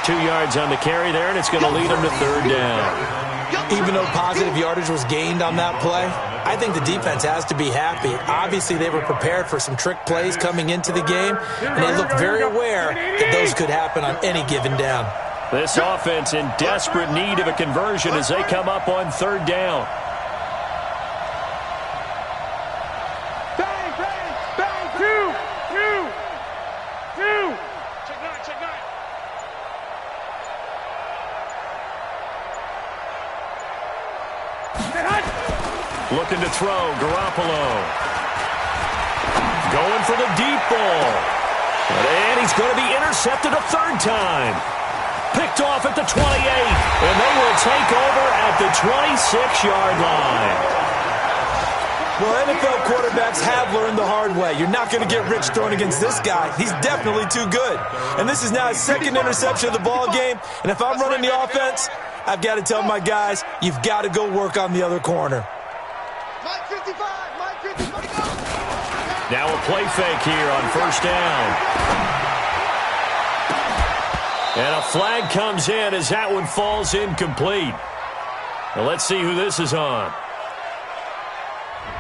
Speaker 1: 2 yards on the carry there, and it's going to lead them to 3rd down.
Speaker 3: Even though positive yardage was gained on that play, I think the defense has to be happy. Obviously, they were prepared for some trick plays coming into the game, and they looked very aware that those could happen on any given down.
Speaker 1: This offense in desperate need of a conversion as they come up on 3rd down. Looking to throw, Garoppolo. Going for the deep ball. And he's going to be intercepted a 3rd time. Picked off at the 28. And they will take over at the 26-yard line.
Speaker 3: Well, NFL quarterbacks have learned the hard way. You're not going to get rich throwing against this guy. He's definitely too good. And this is now his 2nd interception of the ball game. And if I'm running the offense, I've got to tell my guys, you've got to go work on the other corner.
Speaker 1: Now a play fake here on 1st down. And a flag comes in as that one falls incomplete. Now let's see who this is on.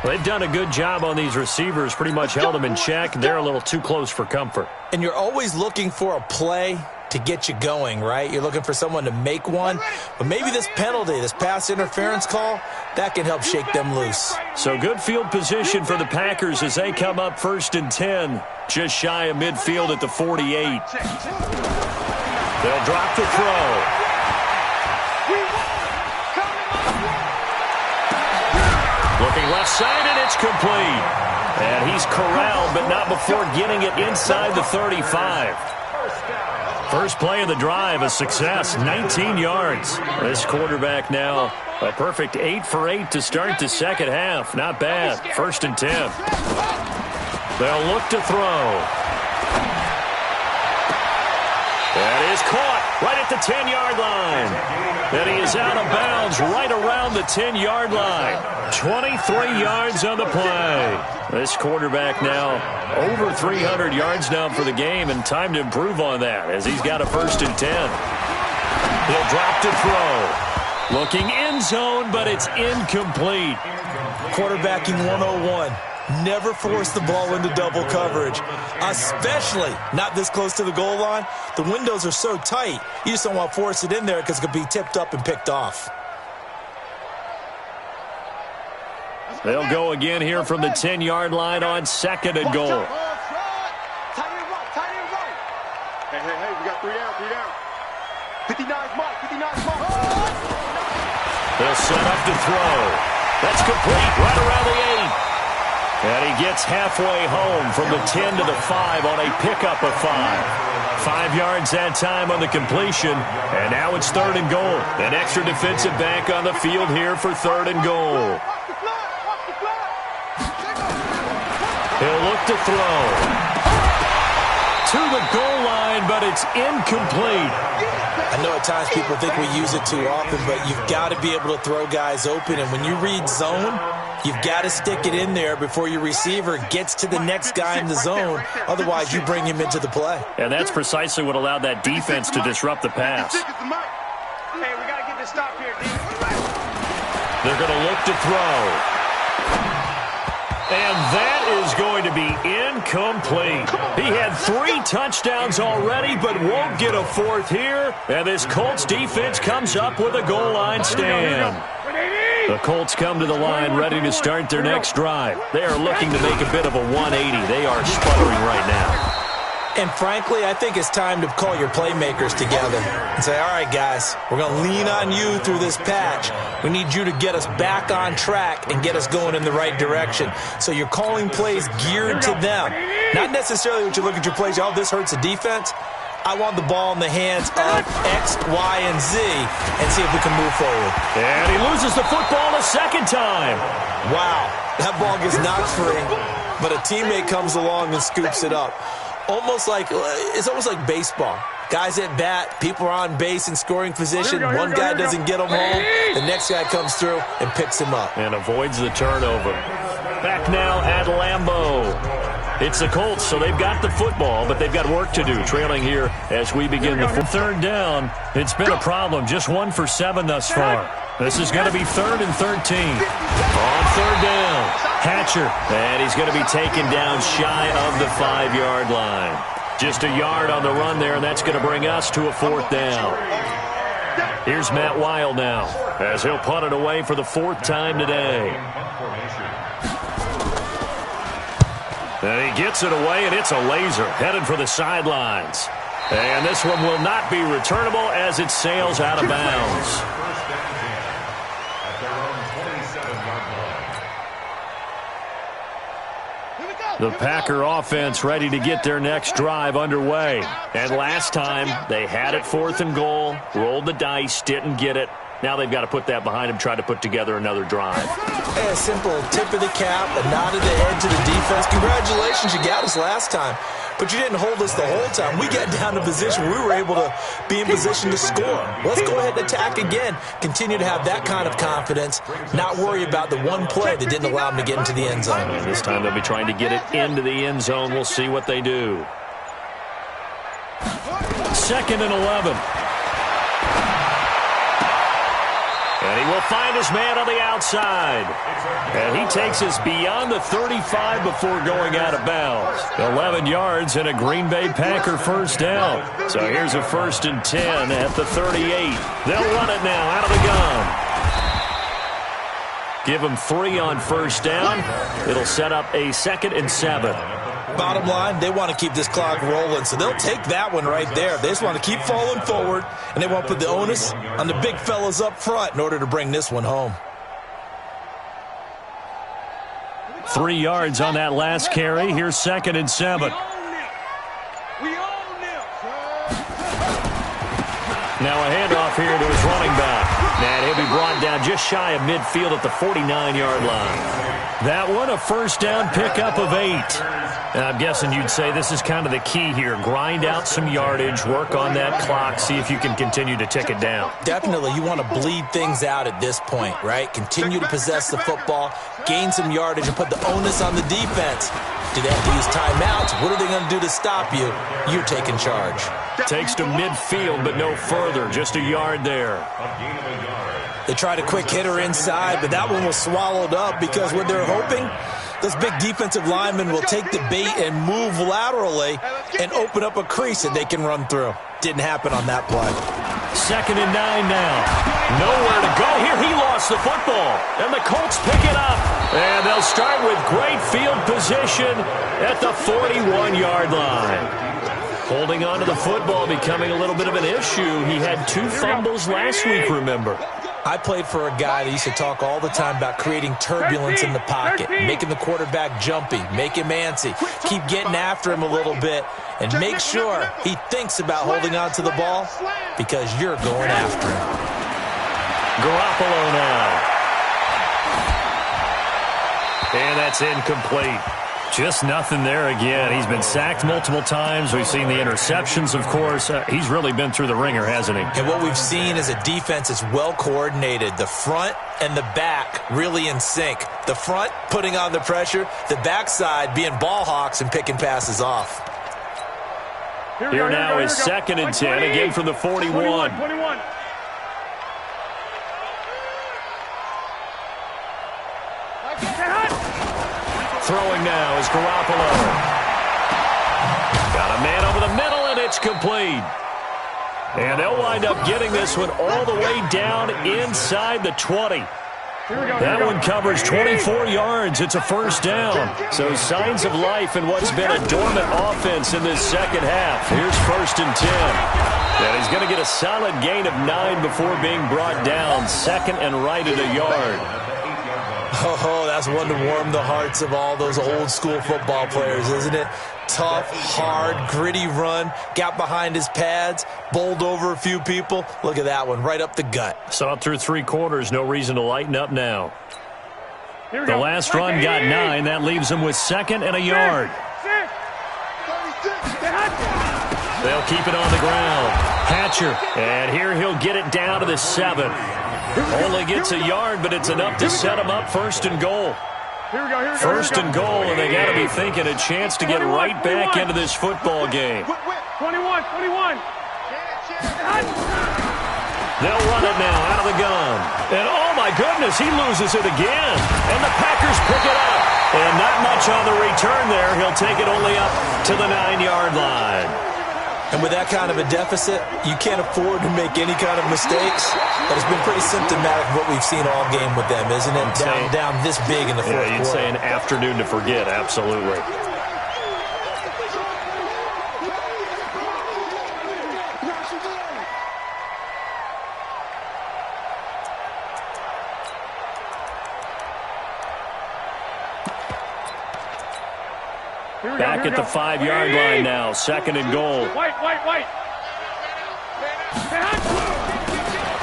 Speaker 1: Well, they've done a good job on these receivers, pretty much held them in check. They're a little too close for comfort.
Speaker 3: And you're always looking for a play to get you going, right? You're looking for someone to make one. But maybe this penalty, this pass interference call, that can help shake them loose.
Speaker 1: So good field position for the Packers as they come up 1st and 10, just shy of midfield at the 48. They'll drop the throw. Looking left side, and it's complete. And he's corralled, but not before getting it inside the 35. First play of the drive, a success, 19 yards. This quarterback now a perfect 8 for 8 to start the second half. Not bad. 1st and 10. They'll look to throw. That is caught right at the 10-yard line. And he is out of bounds right around the 10-yard line. 23 yards on the play. This quarterback now over 300 yards now for the game, and time to improve on that as he's got a 1st and 10. He'll drop to throw. Looking end zone, but it's incomplete.
Speaker 3: Quarterbacking 101. Never force the ball into double coverage, especially not this close to the goal line. The windows are so tight, you just don't want to force it in there because it could be tipped up and picked off.
Speaker 1: They'll go again here from the 10-yard line on 2nd and goal.
Speaker 6: Tight end right. Hey, we got 3 down. 59's Mike, 59's Mike.
Speaker 1: They'll set up to throw. That's complete right around the 8. And he gets halfway home from the 10 to the 5 on a pickup of 5. 5 yards that time on the completion, and now it's 3rd and goal. An extra defensive back on the field here for 3rd and goal. He'll look to throw. To the goal line, but it's incomplete.
Speaker 3: I know at times people think we use it too often, but you've got to be able to throw guys open. And when you read zone, you've got to stick it in there before your receiver gets to the next guy in the zone. Otherwise, you bring him into the play.
Speaker 1: And that's precisely what allowed that defense to disrupt the pass.
Speaker 5: Hey, we got to get this stop here, D.
Speaker 1: They're going to look to throw. And that is going to be incomplete. He had 3 touchdowns already, but won't get a 4th here. And this Colts defense comes up with a goal line stand. The Colts come to the line ready to start their next drive. They are looking to make a bit of a 180. They are sputtering right now.
Speaker 3: And frankly, I think it's time to call your playmakers together and say, all right, guys, we're going to lean on you through this patch. We need you to get us back on track and get us going in the right direction. So you're calling plays geared to them. Not necessarily what you look at your plays, oh, this hurts the defense. I want the ball in the hands of X, Y, and Z and see if we can move forward.
Speaker 1: And he loses the football a 2nd time.
Speaker 3: Wow, that ball gets knocked free, but a teammate comes along and scoops it up. It's almost like baseball. Guys at bat, people are on base in scoring position. One guy doesn't get them home. The next guy comes through and picks him up.
Speaker 1: And avoids the turnover. Back now at Lambeau. It's the Colts, so they've got the football, but they've got work to do. Trailing here as we begin the 3rd down. It's been a problem. Just 1 for 7 thus far. This is going to be 3rd and 13. On 3rd down. Hatcher, and he's going to be taken down shy of the 5-yard line. Just a yard on the run there, and that's going to bring us to a 4th down. Here's Matt Wild now, as he'll punt it away for the 4th time today. And he gets it away, and it's a laser, headed for the sidelines. And this one will not be returnable as it sails out of bounds. The Packer offense ready to get their next drive underway. And last time, they had it 4th and goal, rolled the dice, didn't get it. Now they've got to put that behind them, try to put together another drive.
Speaker 3: Hey, a simple tip of the cap, a nod of the head to the defense. Congratulations, you got us last time. But you didn't hold us the whole time. We got down to position. We were able to be in position to score. Let's go ahead and attack again. Continue to have that kind of confidence. Not worry about the one play that didn't allow them to get into the end zone.
Speaker 1: And this time they'll be trying to get it into the end zone. We'll see what they do. 2nd and 11. And he will find his man on the outside. And he takes us beyond the 35 before going out of bounds. 11 yards and a Green Bay Packer 1st down. So here's a 1st and 10 at the 38. They'll run it now out of the gun. Give them 3 on 1st down. It'll set up a 2nd and 7.
Speaker 3: Bottom line, they want to keep this clock rolling, so they'll take that one right there. They just want to keep falling forward, and they want to put the onus on the big fellas up front in order to bring this one home.
Speaker 1: 3 yards on that last carry. Here's 2nd and 7. Now a handoff here to his running back. And he'll be brought down just shy of midfield at the 49-yard line. That one, a first down pickup of 8. I'm guessing you'd say this is kind of the key here. Grind out some yardage, work on that clock, see if you can continue to tick it down.
Speaker 3: Definitely. You want to bleed things out at this point, right? Continue to possess the football, gain some yardage, and put the onus on the defense. Do they have to use timeouts? What are they going to do to stop you? You're taking charge.
Speaker 1: Takes to midfield, but no further. Just a yard there.
Speaker 3: They tried a quick hitter inside, but that one was swallowed up because what they're hoping, those big defensive linemen will take the bait and move laterally and open up a crease that they can run through. Didn't happen on that play.
Speaker 1: 2nd and 9 now. Nowhere to go here. He lost the football, and the Colts pick it up. And they'll start with great field position at the 41-yard line. Holding on to the football becoming a little bit of an issue. He had 2 fumbles last week, remember.
Speaker 3: I played for a guy that used to talk all the time about creating turbulence in the pocket, making the quarterback jumpy, make him antsy, keep getting after him a little bit, and make sure he thinks about holding on to the ball because you're going after him.
Speaker 1: Garoppolo now. And that's incomplete. Just nothing there again. He's been sacked multiple times. We've seen the interceptions, of course. He's really been through the ringer, hasn't he?
Speaker 3: And what we've seen is a defense that's well coordinated. The front and the back really in sync. The front putting on the pressure. The backside being ball hawks and picking passes off.
Speaker 1: Here now is 2nd and 10, again from the 41.
Speaker 5: 21.
Speaker 1: Throwing now is Garoppolo. Got a man over the middle, and it's complete. And they'll wind up getting this one all the way down inside the 20. That one covers 24 yards. It's a first down. So signs of life in what's been a dormant offense in this second half. Here's 1st and 10. And he's going to get a solid gain of 9 before being brought down. 2nd and right at a yard.
Speaker 3: Oh, that's one to warm the hearts of all those old school football players, isn't it? Tough, hard, gritty run, got behind his pads, bowled over a few people. Look at that one, right up the gut.
Speaker 1: Saw it through 3 quarters, no reason to lighten up now. The last run got 9. That leaves him with 2nd and a yard. They'll keep it on the ground. Hatcher, and here he'll get it down to the 7. Only gets a yard, but it's enough to set him up 1st and goal. 1st and goal, and they got to be thinking a chance to get right back into this football game.
Speaker 5: 21.
Speaker 1: They'll run it now out of the gun. And oh my goodness, he loses it again. And the Packers pick it up. And not much on the return there. He'll take it only up to the 9-yard line.
Speaker 3: And with that kind of a deficit, you can't afford to make any kind of mistakes. But it's been pretty symptomatic of what we've seen all game with them, isn't it? Down this big in the fourth quarter.
Speaker 1: You'd say an afternoon to forget, absolutely. Back at the 5-yard line now. 2nd and goal.
Speaker 5: White.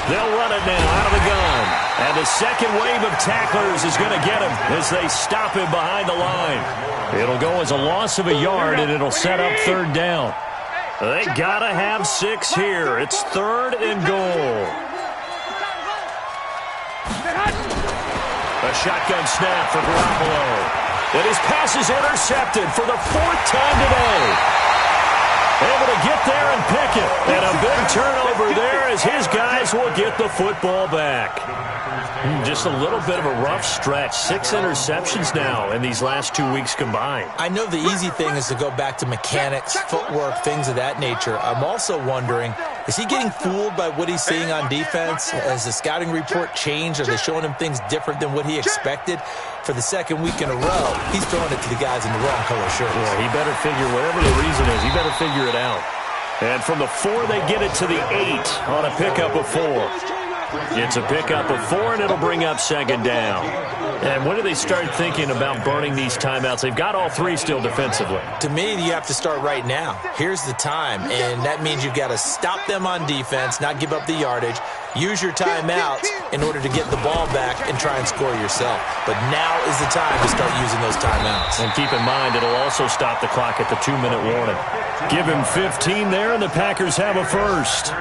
Speaker 1: They'll run it now out of the gun. And the second wave of tacklers is going to get him as they stop him behind the line. It'll go as a loss of a yard, and it'll set up 3rd down. They got to have 6 here. It's 3rd and goal. A shotgun snap for Garoppolo. And his pass is intercepted for the 4th time today. Able to get there and pick it. And a big turnover there as his guys will get the football back. Just a little bit of a rough stretch. 6 interceptions now in these last 2 weeks combined.
Speaker 3: I know the easy thing is to go back to mechanics, footwork, things of that nature. I'm also wondering, is he getting fooled by what he's seeing on defense? Has the scouting report changed? Are they showing him things different than what he expected? For the 2nd week in a row, he's throwing it to the guys in the wrong color shirts.
Speaker 1: Yeah, he better figure, whatever the reason is, he better figure it out. And from the 4, they get it to the 8 on a pickup of 4. It's a pickup of 4, and it'll bring up second down. And when do they start thinking about burning these timeouts? They've got all 3 still defensively.
Speaker 3: To me, you have to start right now. Here's the time, and that means you've got to stop them on defense, not give up the yardage, use your timeouts in order to get the ball back and try and score yourself. But now is the time to start using those timeouts.
Speaker 1: And keep in mind, it'll also stop the clock at the 2-minute warning. Give him 15 there, and the Packers have a first.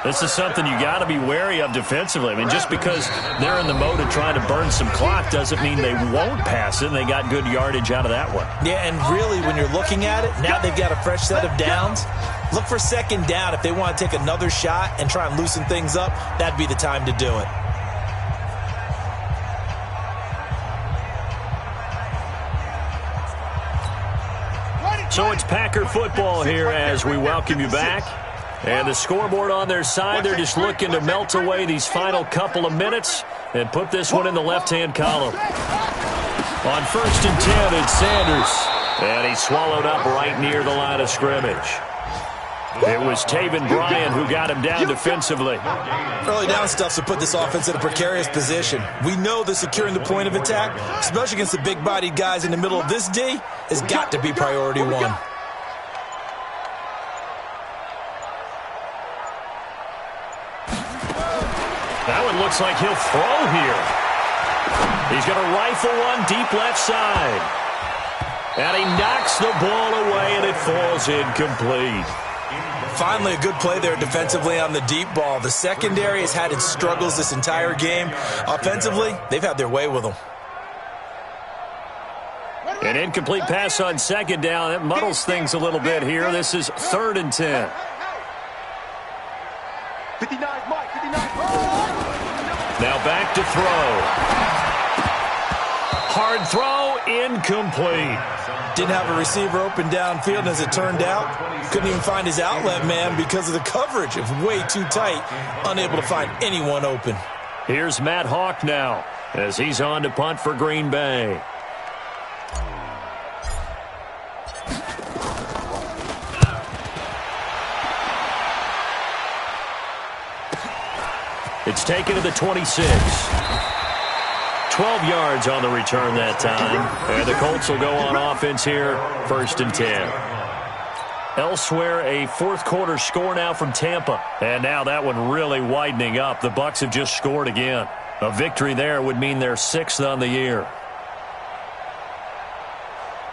Speaker 1: This is something you got to be wary of defensively. I mean, just because they're in the mode of trying to burn some clock doesn't mean they won't pass it, and they got good yardage out of that one.
Speaker 3: Yeah, and really, when you're looking at it, now they've got a fresh set of downs. Look for second down. If they want to take another shot and try and loosen things up, that'd be the time to do it.
Speaker 1: So it's Packer football here as we welcome you back. And the scoreboard on their side, they're just looking to melt away these final couple of minutes and put this one in the left-hand column. On 1st and 10, it's Sanders. And he's swallowed up right near the line of scrimmage. It was Taven Bryan who got him down defensively.
Speaker 3: Early down stuff to put this offense in a precarious position. We know that securing the point of attack, especially against the big-bodied guys in the middle of this D, has got to be priority 1.
Speaker 1: That one looks like he'll throw here. He's going to rifle one deep left side. And he knocks the ball away, and it falls incomplete.
Speaker 3: Finally, a good play there defensively on the deep ball. The secondary has had its struggles this entire game. Offensively, they've had their way with them.
Speaker 1: An incomplete pass on second down. It muddles things a little bit here. This is 3rd and 10.
Speaker 4: 59, Mike, 59.
Speaker 1: Now back to throw. Hard throw, incomplete.
Speaker 3: Didn't have a receiver open downfield, and as it turned out, couldn't even find his outlet man because of the coverage. It was way too tight, unable to find anyone open.
Speaker 1: Here's Matt Hawk now as he's on to punt for Green Bay. It's taken to the 26. 12 yards on the return that time. And the Colts will go on offense here, 1st and 10. Elsewhere, a 4th quarter score now from Tampa. And now that one really widening up. The Bucs have just scored again. A victory there would mean they're 6th on the year.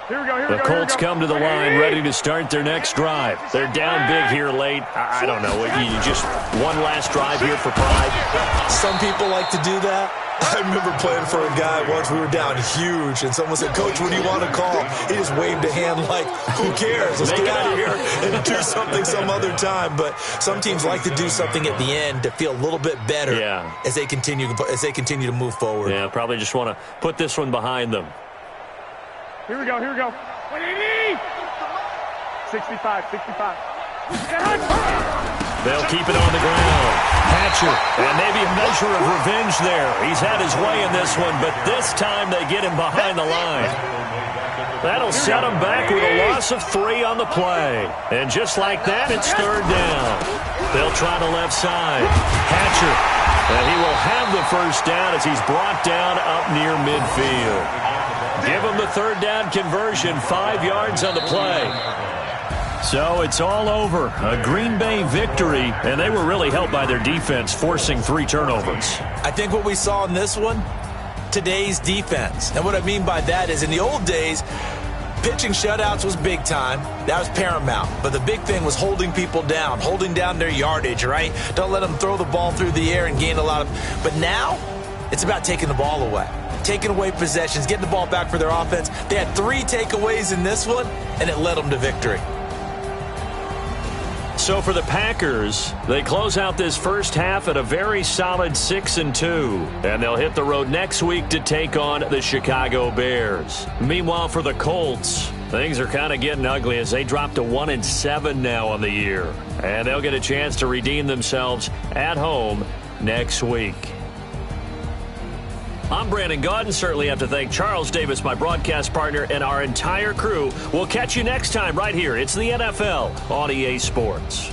Speaker 1: The Colts come to the line ready to start their next drive. They're down big here late. I don't know. You just one last drive here for pride.
Speaker 3: Some people like to do that. I remember playing for a guy once. We were down huge, and someone said, "Coach, what do you want to call?" He just waved a hand like, "Who cares? Let's get out of here and do something some other time." But some teams like to do something at the end to feel a little bit better as they continue to move forward.
Speaker 1: Yeah, probably just want to put this one behind them.
Speaker 5: Here we go, here we go. 65.
Speaker 1: They'll keep it on the ground. Hatcher, and maybe a measure of revenge there. He's had his way in this one, but this time they get him behind the line. That'll set him back with a loss of 3 on the play. And just like that, it's 3rd down. They'll try the left side. Hatcher, and he will have the first down as he's brought down up near midfield. Give him the 3rd down conversion, 5 yards on the play. So it's all over. A Green Bay victory, and they were really helped by their defense, forcing 3 turnovers.
Speaker 3: I think what we saw in this one, today's defense. And what I mean by that is in the old days, pitching shutouts was big time. That was paramount. But the big thing was holding people down, holding down their yardage, right? Don't let them throw the ball through the air and gain a lot of... But now, it's about taking the ball away. Taking away possessions, getting the ball back for their offense. They had 3 takeaways in this one, and it led them to victory.
Speaker 1: So for the Packers, they close out this first half at a very solid 6-2. And they'll hit the road next week to take on the Chicago Bears. Meanwhile, for the Colts, things are kind of getting ugly as they drop to 1-7 now on the year. And they'll get a chance to redeem themselves at home next week. I'm Brandon Gaudin. Certainly have to thank Charles Davis, my broadcast partner, and our entire crew. We'll catch you next time right here. It's the NFL on EA Sports.